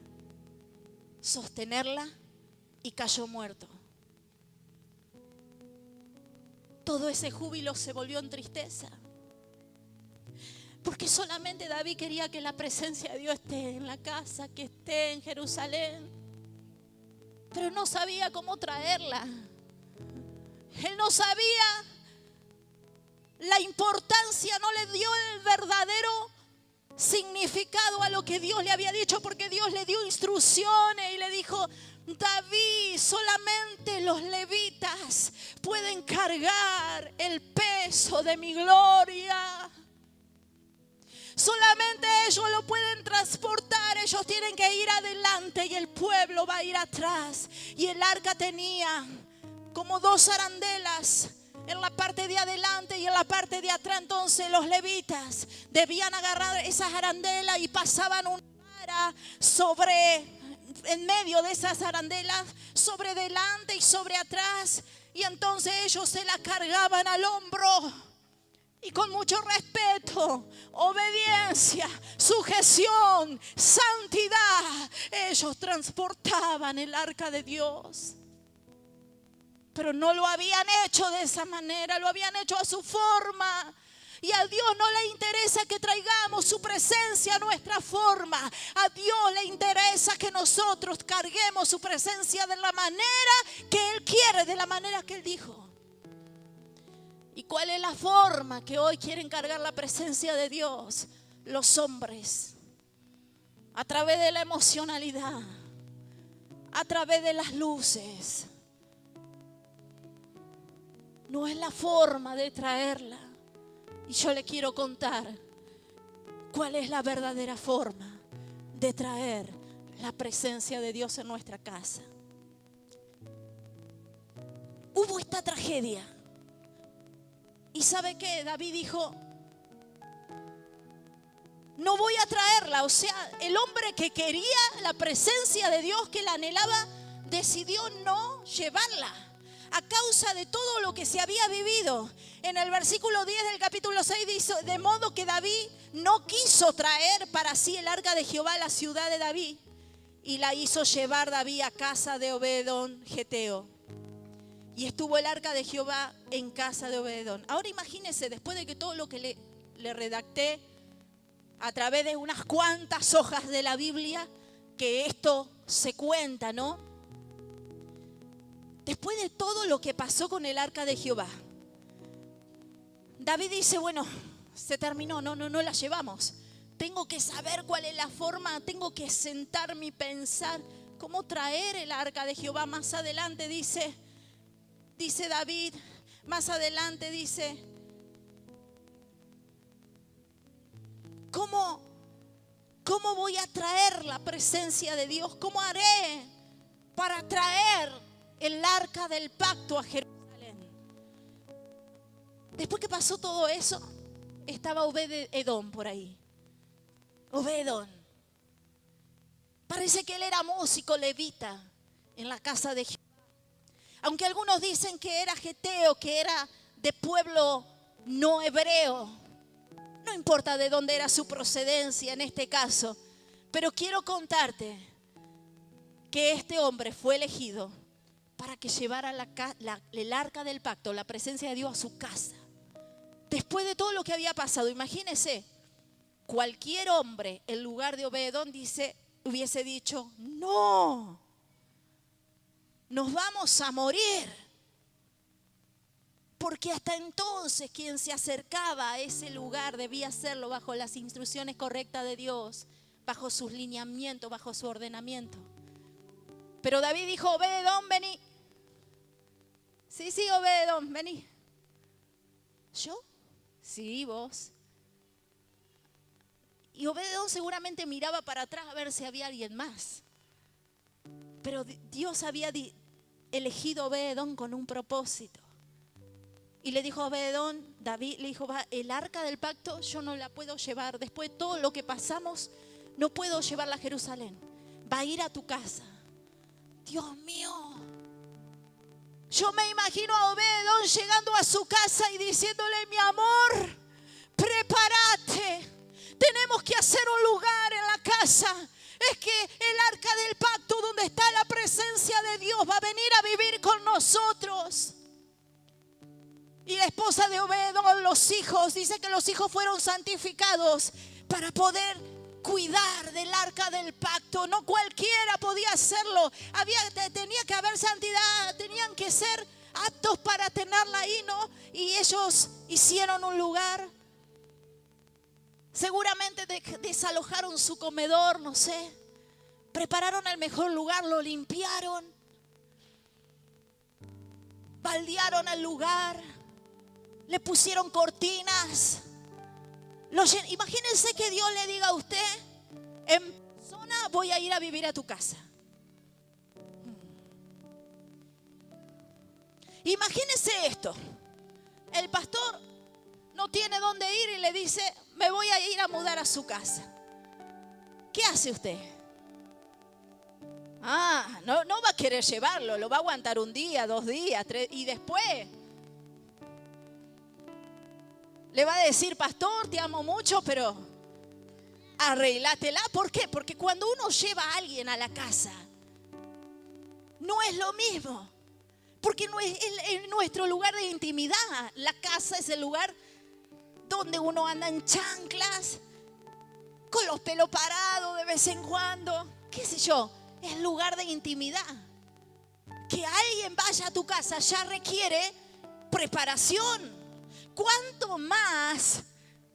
sostenerla y cayó muerto. Todo ese júbilo se volvió en tristeza. Porque solamente David quería que la presencia de Dios esté en la casa, que esté en Jerusalén. Pero no sabía cómo traerla. Él no sabía la importancia, no le dio el verdadero significado a lo que Dios le había dicho, porque Dios le dio instrucciones y le dijo: David, solamente los levitas pueden cargar el peso de mi gloria. Solamente ellos lo pueden transportar. Ellos tienen que ir adelante y el pueblo va a ir atrás. Y el arca tenía como 2 arandelas en la parte de adelante y en la parte de atrás. Entonces los levitas debían agarrar esas arandelas y pasaban una vara en medio de esas arandelas, sobre delante y sobre atrás. Y entonces ellos se la cargaban al hombro. Y con mucho respeto, obediencia, sujeción, santidad, ellos transportaban el arca de Dios. Pero no lo habían hecho de esa manera, lo habían hecho a su forma. Y a Dios no le interesa que traigamos su presencia a nuestra forma. A Dios le interesa que nosotros carguemos su presencia de la manera que Él quiere, de la manera que Él dijo. ¿Y cuál es la forma que hoy quieren cargar la presencia de Dios? Los hombres, a través de la emocionalidad, a través de las luces. No es la forma de traerla. Y yo le quiero contar cuál es la verdadera forma de traer la presencia de Dios en nuestra casa. Hubo esta tragedia. ¿Y sabe qué? David dijo: no voy a traerla. O sea, el hombre que quería la presencia de Dios, que la anhelaba, decidió no llevarla a causa de todo lo que se había vivido. En el versículo 10 del capítulo 6 dice: de modo que David no quiso traer para sí el arca de Jehová a la ciudad de David, y la hizo llevar David a casa de Obed-edom geteo. Y estuvo el arca de Jehová en casa de Obed-edom. Ahora imagínense, después de que todo lo que le redacté a través de unas cuantas hojas de la Biblia, que esto se cuenta, ¿no? Después de todo lo que pasó con el arca de Jehová, David dice: bueno, se terminó, no la llevamos. Tengo que saber cuál es la forma, tengo que sentarme y pensar cómo traer el arca de Jehová. Más adelante dice: dice David, más adelante dice, ¿cómo voy a traer la presencia de Dios? ¿Cómo haré para traer el arca del pacto a Jerusalén? Después que pasó todo eso, estaba Obed-Edom por ahí. Obed-Edom. Parece que él era músico levita en la casa de Jehová. Aunque algunos dicen que era geteo, que era de pueblo no hebreo. No importa de dónde era su procedencia en este caso. Pero quiero contarte que este hombre fue elegido para que llevara el arca del pacto, la presencia de Dios, a su casa. Después de todo lo que había pasado, imagínense, cualquier hombre en lugar de Obed-Edom hubiese dicho, no, nos vamos a morir. Porque hasta entonces quien se acercaba a ese lugar debía hacerlo bajo las instrucciones correctas de Dios, bajo sus lineamientos, bajo su ordenamiento. Pero David dijo, Obed-Edom, vení. Sí, Obed-Edom, vení. ¿Yo? Sí, vos. Y Obed-Edom seguramente miraba para atrás a ver si había alguien más. Pero Dios había elegido a Obed-Edom con un propósito. Y le dijo a Obed-Edom, David le dijo, el arca del pacto yo no la puedo llevar. Después de todo lo que pasamos, no puedo llevarla a Jerusalén. Va a ir a tu casa. Dios mío. Yo me imagino a Obed-Edom llegando a su casa y diciéndole, mi amor, prepárate. Tenemos que hacer un lugar en la casa. Es que el arca del pacto, donde está la presencia de Dios, va a venir a vivir con nosotros. Y la esposa de Obed-Edom, los hijos, dice que los hijos fueron santificados para poder cuidar del arca del pacto. No cualquiera podía hacerlo. Tenía que haber santidad, tenían que ser aptos para tenerla ahí, ¿no? Y ellos hicieron un lugar. Seguramente desalojaron su comedor, no sé. Prepararon el mejor lugar, lo limpiaron. Baldearon el lugar. Le pusieron cortinas. Imagínense que Dios le diga a usted, en persona voy a ir a vivir a tu casa. Imagínense esto. El pastor no tiene dónde ir y le dice, me voy a ir a mudar a su casa. ¿Qué hace usted? No va a querer llevarlo, lo va a aguantar un día, 2 días, 3, y después le va a decir, pastor, te amo mucho, pero arreglátela. ¿Por qué? Porque cuando uno lleva a alguien a la casa, no es lo mismo. Porque no es nuestro lugar de intimidad. La casa es el lugar donde uno anda en chanclas, con los pelos parados de vez en cuando. ¿Qué sé yo? Es lugar de intimidad. Que alguien vaya a tu casa ya requiere preparación. ¿Cuánto más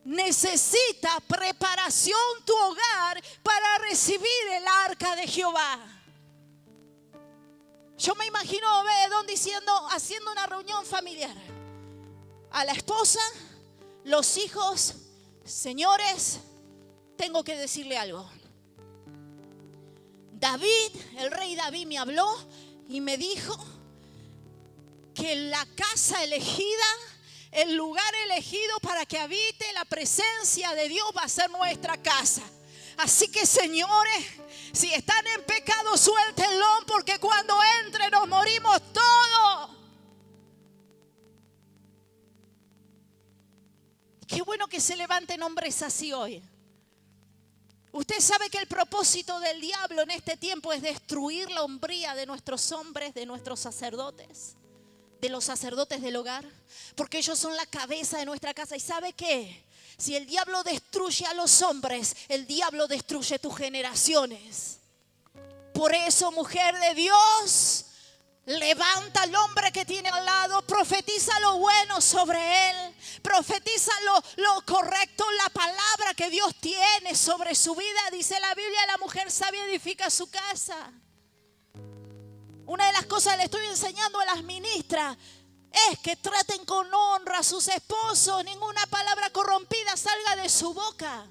necesita preparación tu hogar para recibir el arca de Jehová? Yo me imagino a Obed-Edom haciendo una reunión familiar. A la esposa, los hijos, señores, tengo que decirle algo. El rey David me habló y me dijo que la casa elegida, el lugar elegido para que habite la presencia de Dios va a ser nuestra casa. Así que, señores, si están en pecado, suéltenlo, porque cuando entre nos morimos todos. Qué bueno que se levanten hombres así hoy. Usted sabe que el propósito del diablo en este tiempo es destruir la hombría de nuestros hombres, de nuestros sacerdotes, de los sacerdotes del hogar, porque ellos son la cabeza de nuestra casa. ¿Y sabe qué? Si el diablo destruye a los hombres, el diablo destruye tus generaciones. Por eso, mujer de Dios, levanta al hombre que tiene al lado, profetiza lo bueno sobre él, profetiza lo correcto, la palabra que Dios tiene sobre su vida. Dice la Biblia, la mujer sabia edifica su casa. Una de las cosas que le estoy enseñando a las ministras, es que traten con honra a sus esposos. Ninguna palabra corrompida salga de su boca.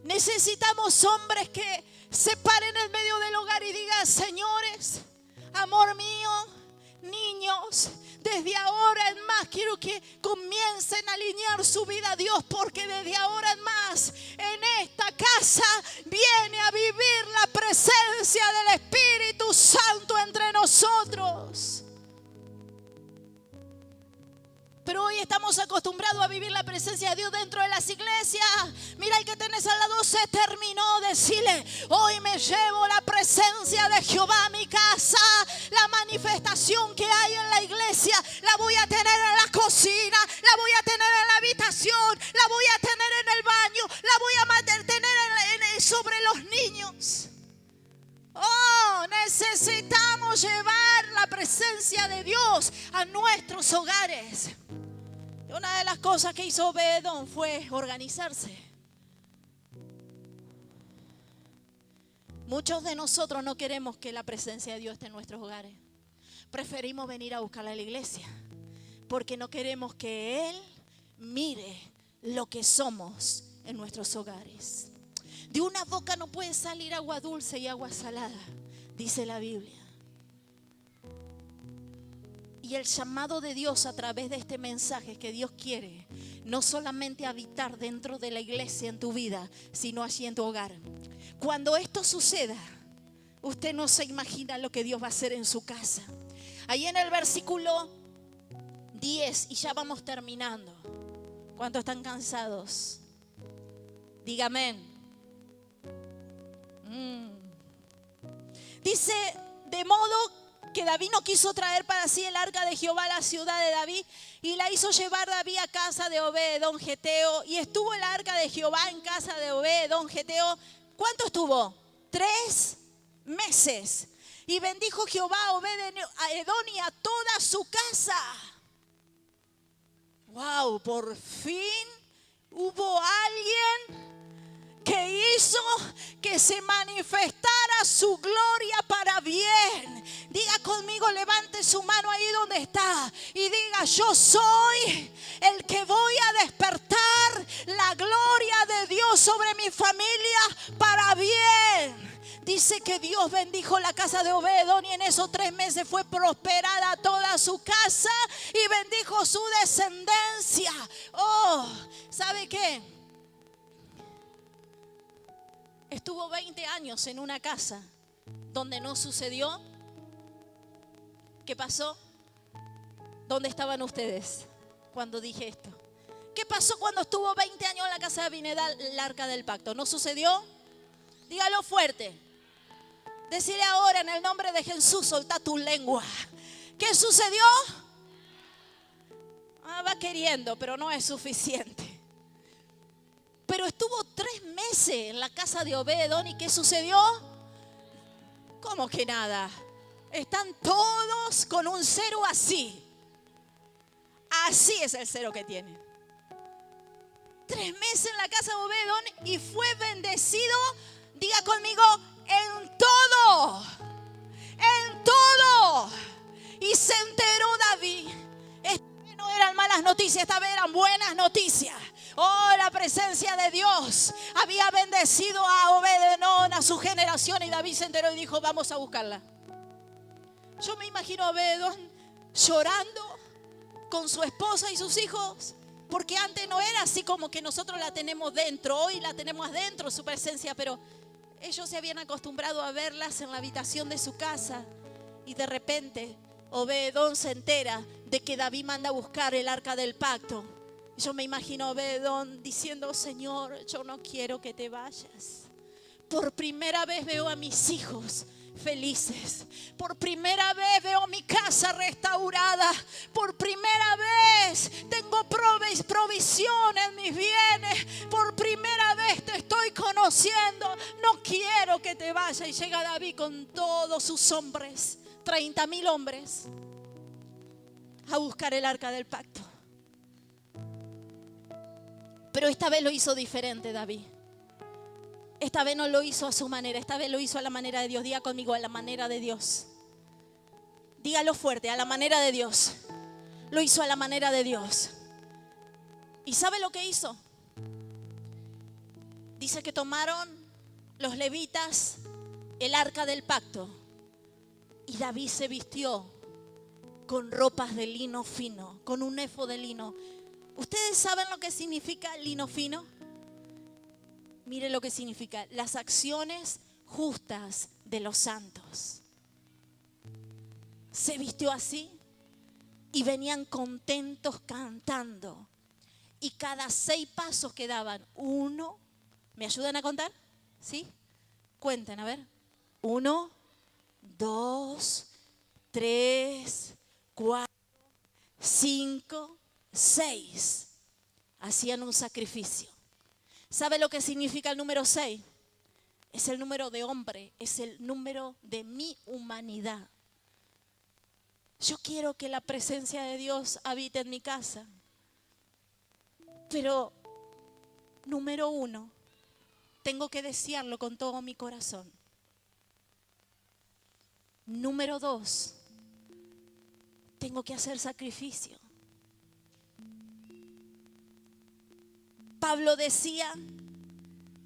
Necesitamos hombres que se paren en medio del hogar y digan: señores, amor mío, niños, desde ahora en más quiero que comiencen a alinear su vida a Dios, porque desde ahora en más en esta casa viene a vivir la presencia del Espíritu Santo entre nosotros. Pero hoy estamos acostumbrados a vivir la presencia de Dios dentro de las iglesias. Mira, el que tenés al lado, se terminó. Decirle: hoy me llevo la presencia de Jehová a mi casa. La manifestación que hay en la iglesia la voy a tener en la cocina, la voy a tener en la habitación, la voy a tener en el baño, la voy a tener sobre los niños. Oh, necesitamos llevar la presencia de Dios a nuestros hogares. Y una de las cosas que hizo Obed-Edom fue organizarse. Muchos de nosotros no queremos que la presencia de Dios esté en nuestros hogares. Preferimos venir a buscarla a la iglesia porque no queremos que Él mire lo que somos en nuestros hogares. De una boca no puede salir agua dulce y agua salada, dice la Biblia. Y el llamado de Dios a través de este mensaje es que Dios quiere no solamente habitar dentro de la iglesia en tu vida, sino allí en tu hogar. Cuando esto suceda, usted no se imagina lo que Dios va a hacer en su casa. Ahí en el versículo 10, y ya vamos terminando. ¿Cuántos están cansados? Dígame. Dice: de modo que David no quiso traer para sí el arca de Jehová a la ciudad de David, y la hizo llevar David a casa de Obed-Edom geteo. Y estuvo el arca de Jehová en casa de Obed-Edom geteo. ¿Cuánto estuvo? 3 meses. Y bendijo Jehová a Obed-Edom y a toda su casa. Wow, por fin hubo alguien que hizo que se manifestara su gloria para bien. Diga conmigo, levante su mano ahí donde está y diga: yo soy el que voy a despertar la gloria de Dios sobre mi familia para bien. Dice que Dios bendijo la casa de Obed-Edom y en esos 3 meses fue prosperada toda su casa y bendijo su descendencia. Oh, ¿sabe qué? Estuvo 20 años en una casa donde no sucedió. ¿Qué pasó? ¿Dónde estaban ustedes cuando dije esto? ¿Qué pasó cuando estuvo 20 años en la casa de Abinadab, el arca del pacto? ¿No sucedió? Dígalo fuerte. Decirle ahora en el nombre de Jesús: soltá tu lengua. ¿Qué sucedió? Va queriendo, pero no es suficiente. Pero estuvo 3 meses en la casa de Obed-Edom. ¿Y qué sucedió? ¿Cómo que nada? Están todos con un 0 así. Así es el 0 que tienen. 3 meses en la casa de Obed-Edom y fue bendecido. Diga conmigo: en todo. En todo. Y se enteró David. Esta vez no eran malas noticias, esta vez eran buenas noticias. Oh, la presencia de Dios había bendecido a Obed-Edom, a su generación, y David se enteró y dijo: vamos a buscarla. Yo me imagino a Obed-Edom llorando con su esposa y sus hijos, porque antes no era así como que nosotros la tenemos dentro. Hoy la tenemos adentro, su presencia, pero ellos se habían acostumbrado a verlas en la habitación de su casa. Y de repente Obed-Edom se entera de que David manda a buscar el arca del pacto. Yo me imagino a Obed-Edom diciendo: Señor, yo no quiero que te vayas. Por primera vez veo a mis hijos felices. Por primera vez veo mi casa restaurada. Por primera vez tengo provisión en mis bienes. Por primera vez te estoy conociendo. No quiero que te vayas. Y llega David con todos sus hombres, 30,000 hombres, a buscar el arca del pacto. Pero esta vez lo hizo diferente David. Esta vez no lo hizo a su manera, esta vez lo hizo a la manera de Dios. Diga conmigo: a la manera de Dios. Dígalo fuerte, a la manera de Dios. Lo hizo a la manera de Dios. ¿Y sabe lo que hizo? Dice que tomaron los levitas el arca del pacto y David se vistió con ropas de lino fino, con un efod de lino. ¿Ustedes saben lo que significa lino fino? Mire lo que significa: las acciones justas de los santos. Se vistió así y venían contentos cantando. Y cada 6 pasos que daban, uno, ¿me ayudan a contar? ¿Sí? Cuenten, a ver. 1, 2, 3, 4, 5, 6. Hacían un sacrificio. ¿Sabe lo que significa el número 6? Es el número de hombre, es el número de mi humanidad. Yo quiero que la presencia de Dios habite en mi casa. Pero, número 1, tengo que desearlo con todo mi corazón. Número 2, tengo que hacer sacrificio. Pablo decía: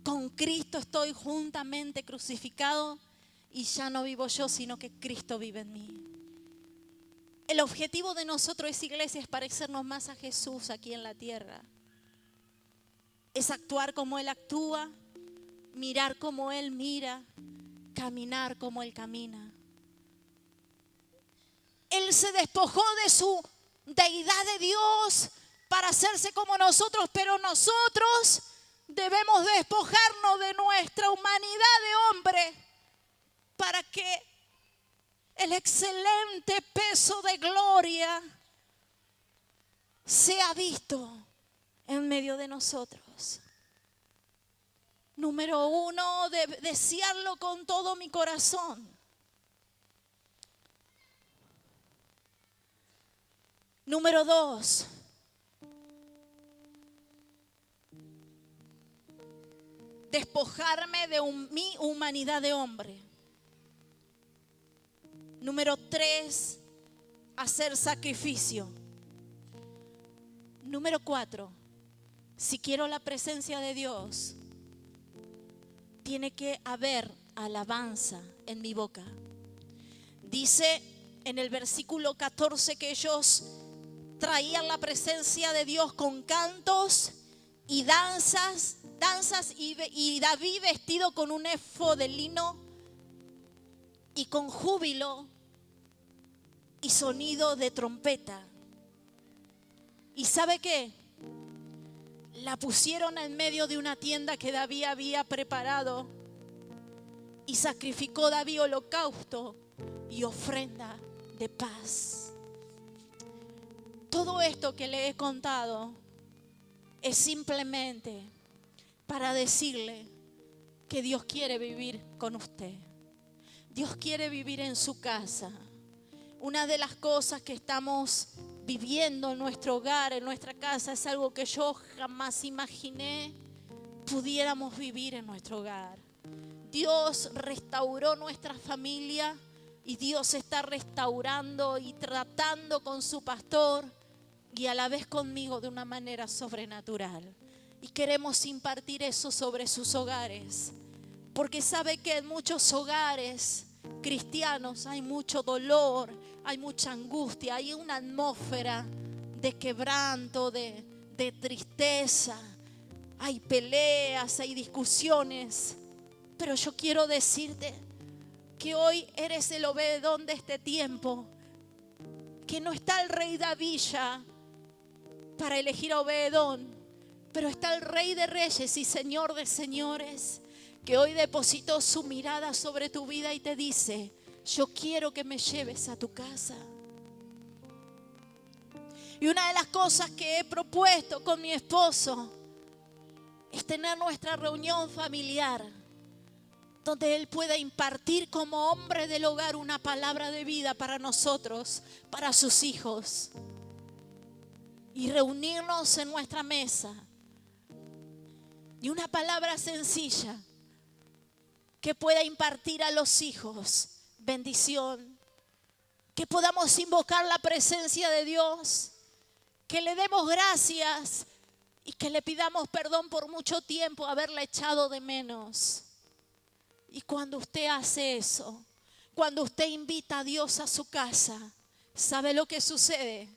con Cristo estoy juntamente crucificado y ya no vivo yo, sino que Cristo vive en mí. El objetivo de nosotros, es iglesia, es parecernos más a Jesús aquí en la tierra. Es actuar como Él actúa, mirar como Él mira, caminar como Él camina. Él se despojó de su deidad de Dios para hacerse como nosotros, pero nosotros debemos despojarnos de nuestra humanidad de hombre para que el excelente peso de gloria sea visto en medio de nosotros. Número 1, desearlo con todo mi corazón. Número 2, despojarme de mi humanidad de hombre. Número 3, hacer sacrificio. Número 4, si quiero la presencia de Dios, tiene que haber alabanza en mi boca. Dice en el versículo 14 que ellos traían la presencia de Dios con cantos y danzas y David vestido con un efod de lino y con júbilo y sonido de trompeta. ¿Y sabe qué? La pusieron en medio de una tienda que David había preparado y sacrificó David holocausto y ofrenda de paz. Todo esto que le he contado es simplemente para decirle que Dios quiere vivir con usted. Dios quiere vivir en su casa. Una de las cosas que estamos viviendo en nuestro hogar, en nuestra casa, es algo que yo jamás imaginé pudiéramos vivir en nuestro hogar. Dios restauró nuestra familia y Dios está restaurando y tratando con su pastor y a la vez conmigo de una manera sobrenatural. Y queremos impartir eso sobre sus hogares, porque sabe que en muchos hogares cristianos hay mucho dolor, hay mucha angustia, hay una atmósfera de quebranto, de tristeza, hay peleas, hay discusiones. Pero yo quiero decirte que hoy eres el Obededón de este tiempo, que no está el rey David ya para elegir a Obededón, pero está el Rey de Reyes y Señor de Señores, que hoy depositó su mirada sobre tu vida y te dice: yo quiero que me lleves a tu casa. Y una de las cosas que he propuesto con mi esposo es tener nuestra reunión familiar, donde él pueda impartir como hombre del hogar una palabra de vida para nosotros, para sus hijos, y reunirnos en nuestra mesa. Y una palabra sencilla que pueda impartir a los hijos bendición, que podamos invocar la presencia de Dios, que le demos gracias y que le pidamos perdón por mucho tiempo haberla echado de menos. Y cuando usted hace eso, cuando usted invita a Dios a su casa, ¿sabe lo que sucede?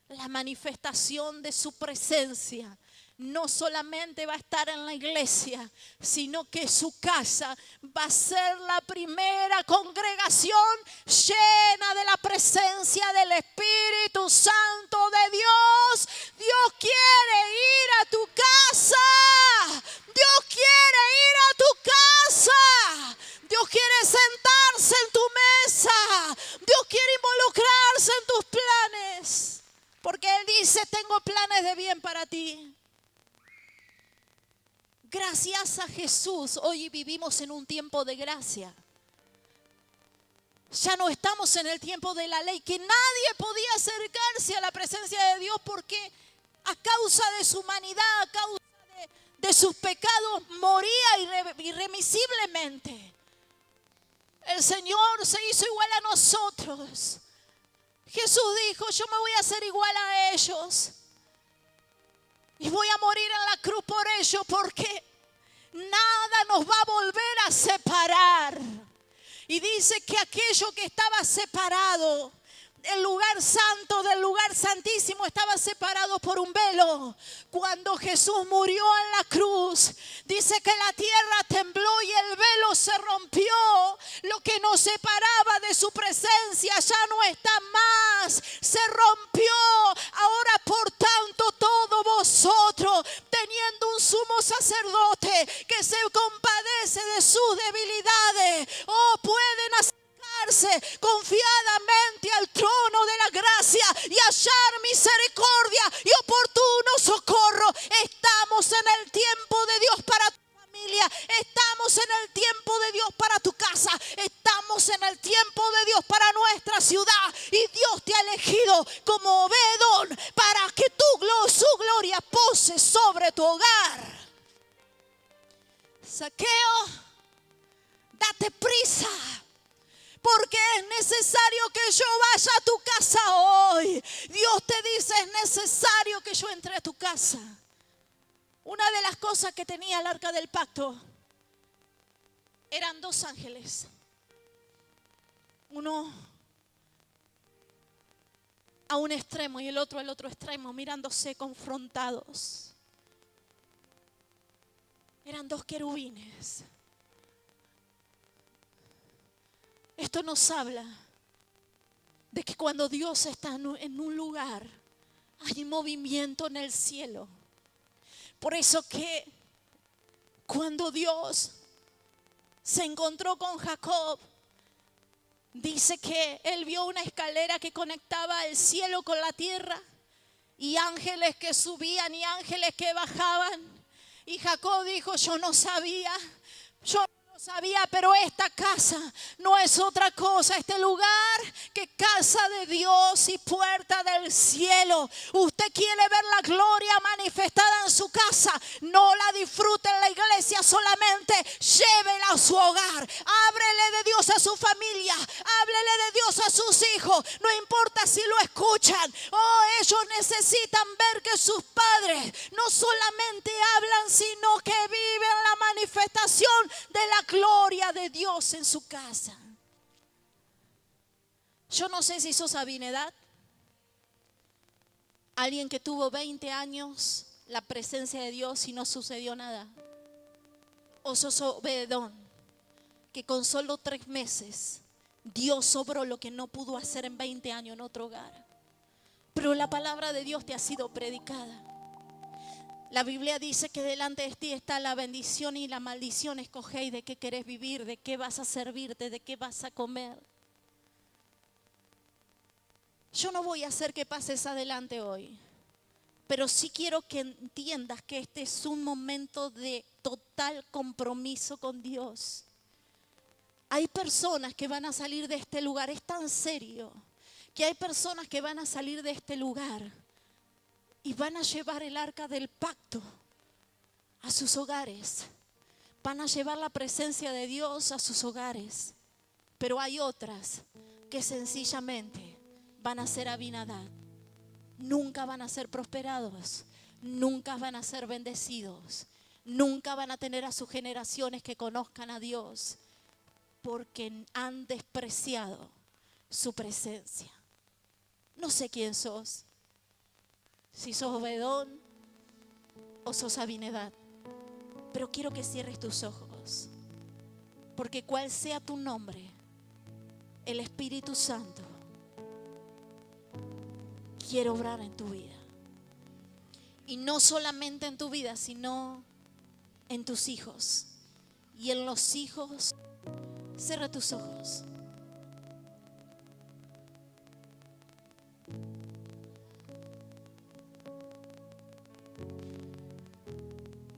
La manifestación de su presencia no solamente va a estar en la iglesia, sino que su casa va a ser la primera congregación llena de la presencia del Espíritu Santo de Dios. Dios quiere ir a tu casa. Dios quiere ir a tu casa. Dios quiere sentarse en tu mesa. Dios quiere involucrarse en tus planes. Porque Él dice, tengo planes de bien para ti. Gracias a Jesús, hoy vivimos en un tiempo de gracia. Ya no estamos en el tiempo de la ley, que nadie podía acercarse a la presencia de Dios porque a causa de su humanidad, a causa de sus pecados, moría irremisiblemente. El Señor se hizo igual a nosotros. Jesús dijo, yo me voy a hacer igual a ellos. Y voy a morir en la cruz por ellos, porque nada nos va a volver a separar. Y dice que aquello que estaba separado, el lugar santo del lugar santísimo, estaba separado por un velo. Cuando Jesús murió en la cruz, dice que la tierra tembló y el velo se rompió. Lo que nos separaba de su presencia ya no está más, se rompió. Ahora por tanto todos vosotros, teniendo un sumo sacerdote que se compadece de sus debilidades, pueden acercarse confiadamente al trono de la gracia y hallar misericordia y oportuno socorro. Estamos en el tiempo de Dios para tu familia, estamos en el tiempo de Dios para tu casa, estamos en el tiempo de Dios para nuestra ciudad, y Dios te ha elegido como Obed-Edom para que su gloria pose sobre tu hogar. Zaqueo, date prisa, porque es necesario que yo vaya a tu casa hoy. Dios te dice, es necesario que yo entre a tu casa. Una de las cosas que tenía el arca del pacto eran dos ángeles. Uno a un extremo y el otro al otro extremo, mirándose confrontados. Eran dos querubines. Esto nos habla de que cuando Dios está en un lugar, hay movimiento en el cielo. Por eso que cuando Dios se encontró con Jacob, dice que él vio una escalera que conectaba el cielo con la tierra, y ángeles que subían y ángeles que bajaban. Y Jacob dijo, yo no sabía, pero esta casa no es otra cosa, este lugar que casa de Dios y puerta del cielo. Usted quiere ver la gloria manifestada en su casa, no la disfrute en la iglesia solamente, llévela a su hogar, háblele de Dios a su familia, háblele de Dios a sus hijos, no importa si lo escuchan. Ellos necesitan ver que sus padres no solamente hablan, sino que viven la manifestación de la gloria de Dios en su casa. Yo no sé si sos Abinadab, alguien que tuvo 20 años la presencia de Dios y no sucedió nada, o sos Obed-Edom, que con solo 3 meses Dios obró lo que no pudo hacer en 20 años en otro hogar. Pero la palabra de Dios te ha sido predicada. La Biblia dice que delante de ti está la bendición y la maldición. Escogéis de qué querés vivir, de qué vas a servirte, de qué vas a comer. Yo no voy a hacer que pases adelante hoy, pero sí quiero que entiendas que este es un momento de total compromiso con Dios. Hay personas que van a salir de este lugar, es tan serio, que hay personas que van a salir de este lugar y van a llevar el arca del pacto a sus hogares. Van a llevar la presencia de Dios a sus hogares. Pero hay otras que sencillamente van a ser Abinadab. Nunca van a ser prosperados, nunca van a ser bendecidos, nunca van a tener a sus generaciones que conozcan a Dios, porque han despreciado su presencia. No sé quién sos, si sos Obedón o sos Abinadab, pero quiero que cierres tus ojos, porque cual sea tu nombre, el Espíritu Santo quiere obrar en tu vida. Y no solamente en tu vida, sino en tus hijos. Y en los hijos, cierra tus ojos.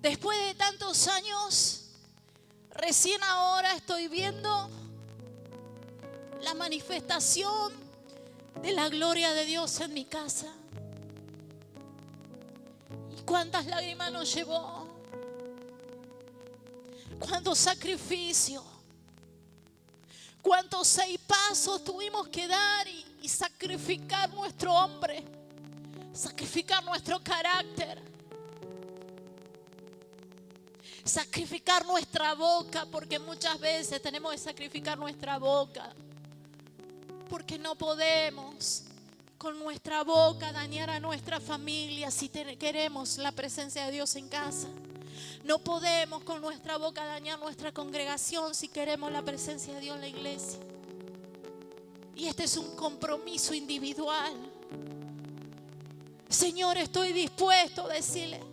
Después de tantos años, recién ahora estoy viendo la manifestación de la gloria de Dios en mi casa. ¿Y cuántas lágrimas nos llevó? ¿Cuánto sacrificio? ¿Cuántos 6 pasos tuvimos que dar y sacrificar nuestro hombre? Sacrificar nuestro carácter. Sacrificar nuestra boca, porque muchas veces tenemos que sacrificar nuestra boca. Porque no podemos con nuestra boca dañar a nuestra familia si queremos la presencia de Dios en casa. No podemos con nuestra boca dañar nuestra congregación si queremos la presencia de Dios en la iglesia. Y este es un compromiso individual. Señor, estoy dispuesto a decirle: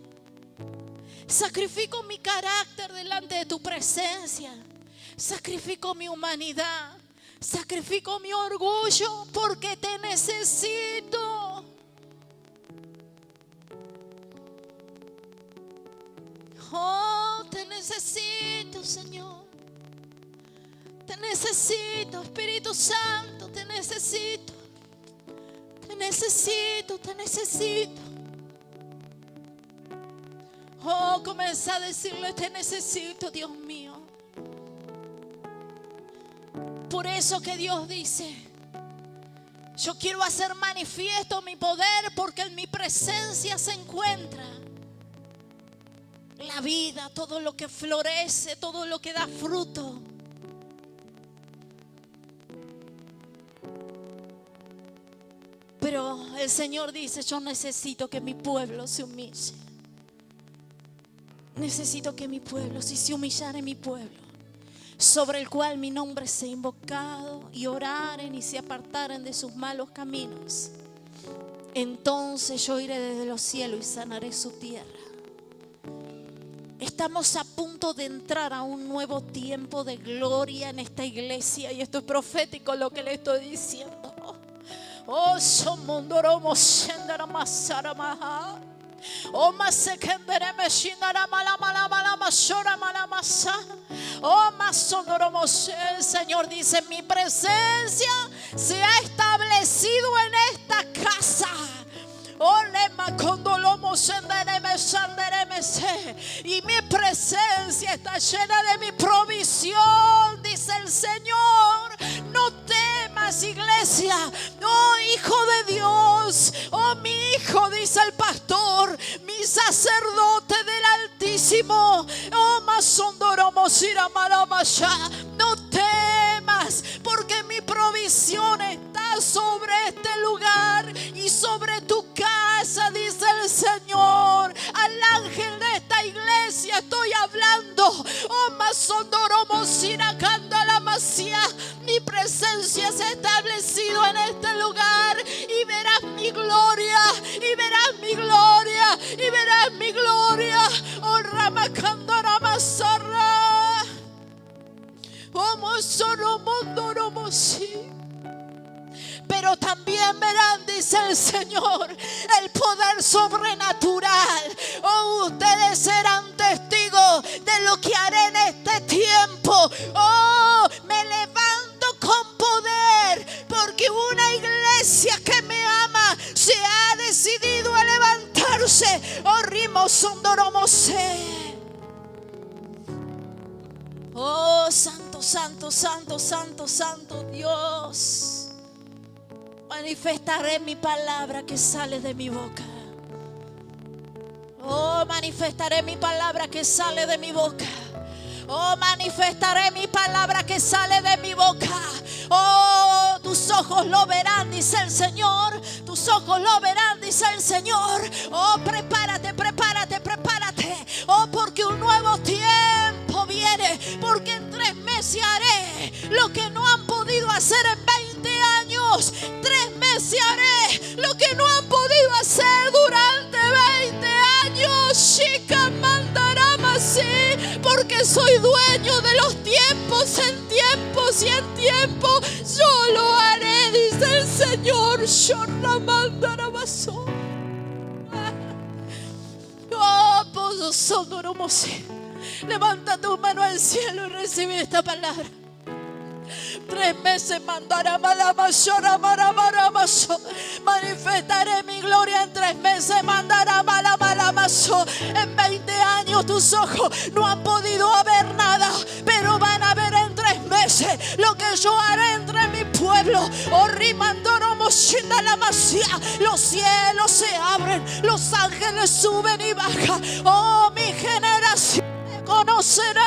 sacrifico mi carácter delante de tu presencia. Sacrifico mi humanidad. Sacrifico mi orgullo porque te necesito. Oh, te necesito, Señor. Te necesito, Espíritu Santo, te necesito. Te necesito, te necesito. Oh, comienza a decirle: te necesito, Dios mío. Por eso que Dios dice: yo quiero hacer manifiesto mi poder, porque en mi presencia se encuentra la vida, todo lo que florece, todo lo que da fruto. Pero el Señor dice: yo necesito que mi pueblo se humille. Necesito que mi pueblo, si se humillare mi pueblo, sobre el cual mi nombre sea invocado, y oraren y se apartaren de sus malos caminos, entonces yo iré desde los cielos y sanaré su tierra. Estamos a punto de entrar a un nuevo tiempo de gloria en esta iglesia, y esto es profético lo que le estoy diciendo. Oh, somondoromo shendaramassaramaha. Oh, masekendereme shindaramalamalamalamashoramalamasa. Oh, masondoromos. El Señor dice: mi presencia se ha establecido en esta casa. Y mi presencia está llena de mi provisión, dice el Señor. No temas, iglesia. Oh, hijo de Dios. Oh, mi hijo, dice el pastor, mi sacerdote del Altísimo. Oh, no temas, porque mi provisión está sobre este lugar y sobre tu casa, dice el Señor. Al ángel de esta iglesia estoy hablando. Oh, mi presencia se ha establecido en este lugar, y verás mi gloria, y verás mi gloria, y verás mi gloria. Oh, Ramakandaramazarra. Oh, Mosoromondoromosi. Pero también verán, dice el Señor, el poder sobrenatural. Oh, ustedes serán testigos de lo que haré en este tiempo. Oh, me levanto con poder, porque una iglesia que me ama se ha decidido a levantarse. Oh, Rimosondoromose. Oh, santo, santo, santo, santo, santo Dios. manifestaré mi palabra que sale de mi boca. Oh, manifestaré mi palabra que sale de mi boca. Oh, manifestaré mi palabra que sale de mi boca. Oh, tus ojos lo verán, dice el Señor. Tus ojos lo verán, dice el Señor. Oh, prepárate, prepárate, prepárate. Oh, porque un nuevo tiempo viene. Porque en 3 meses haré lo que no han podido hacer en 20 años. 3 meses haré lo que no han podido hacer durante 20 años. Chica, mandarama así. Porque soy dueño de los tiempos en tiempos y en tiempos. Yo lo haré, dice el Señor. Yo la mandarama así. Oh, pues sonoroso. Levanta tu mano al cielo y recibe esta palabra. 3 meses manifestaré mi gloria en 3 meses. En 20 años tus ojos no han podido ver nada, pero van a ver en 3 meses lo que yo haré entre mi pueblo. Los cielos se abren, los ángeles suben y bajan. Oh, mi generación conocerá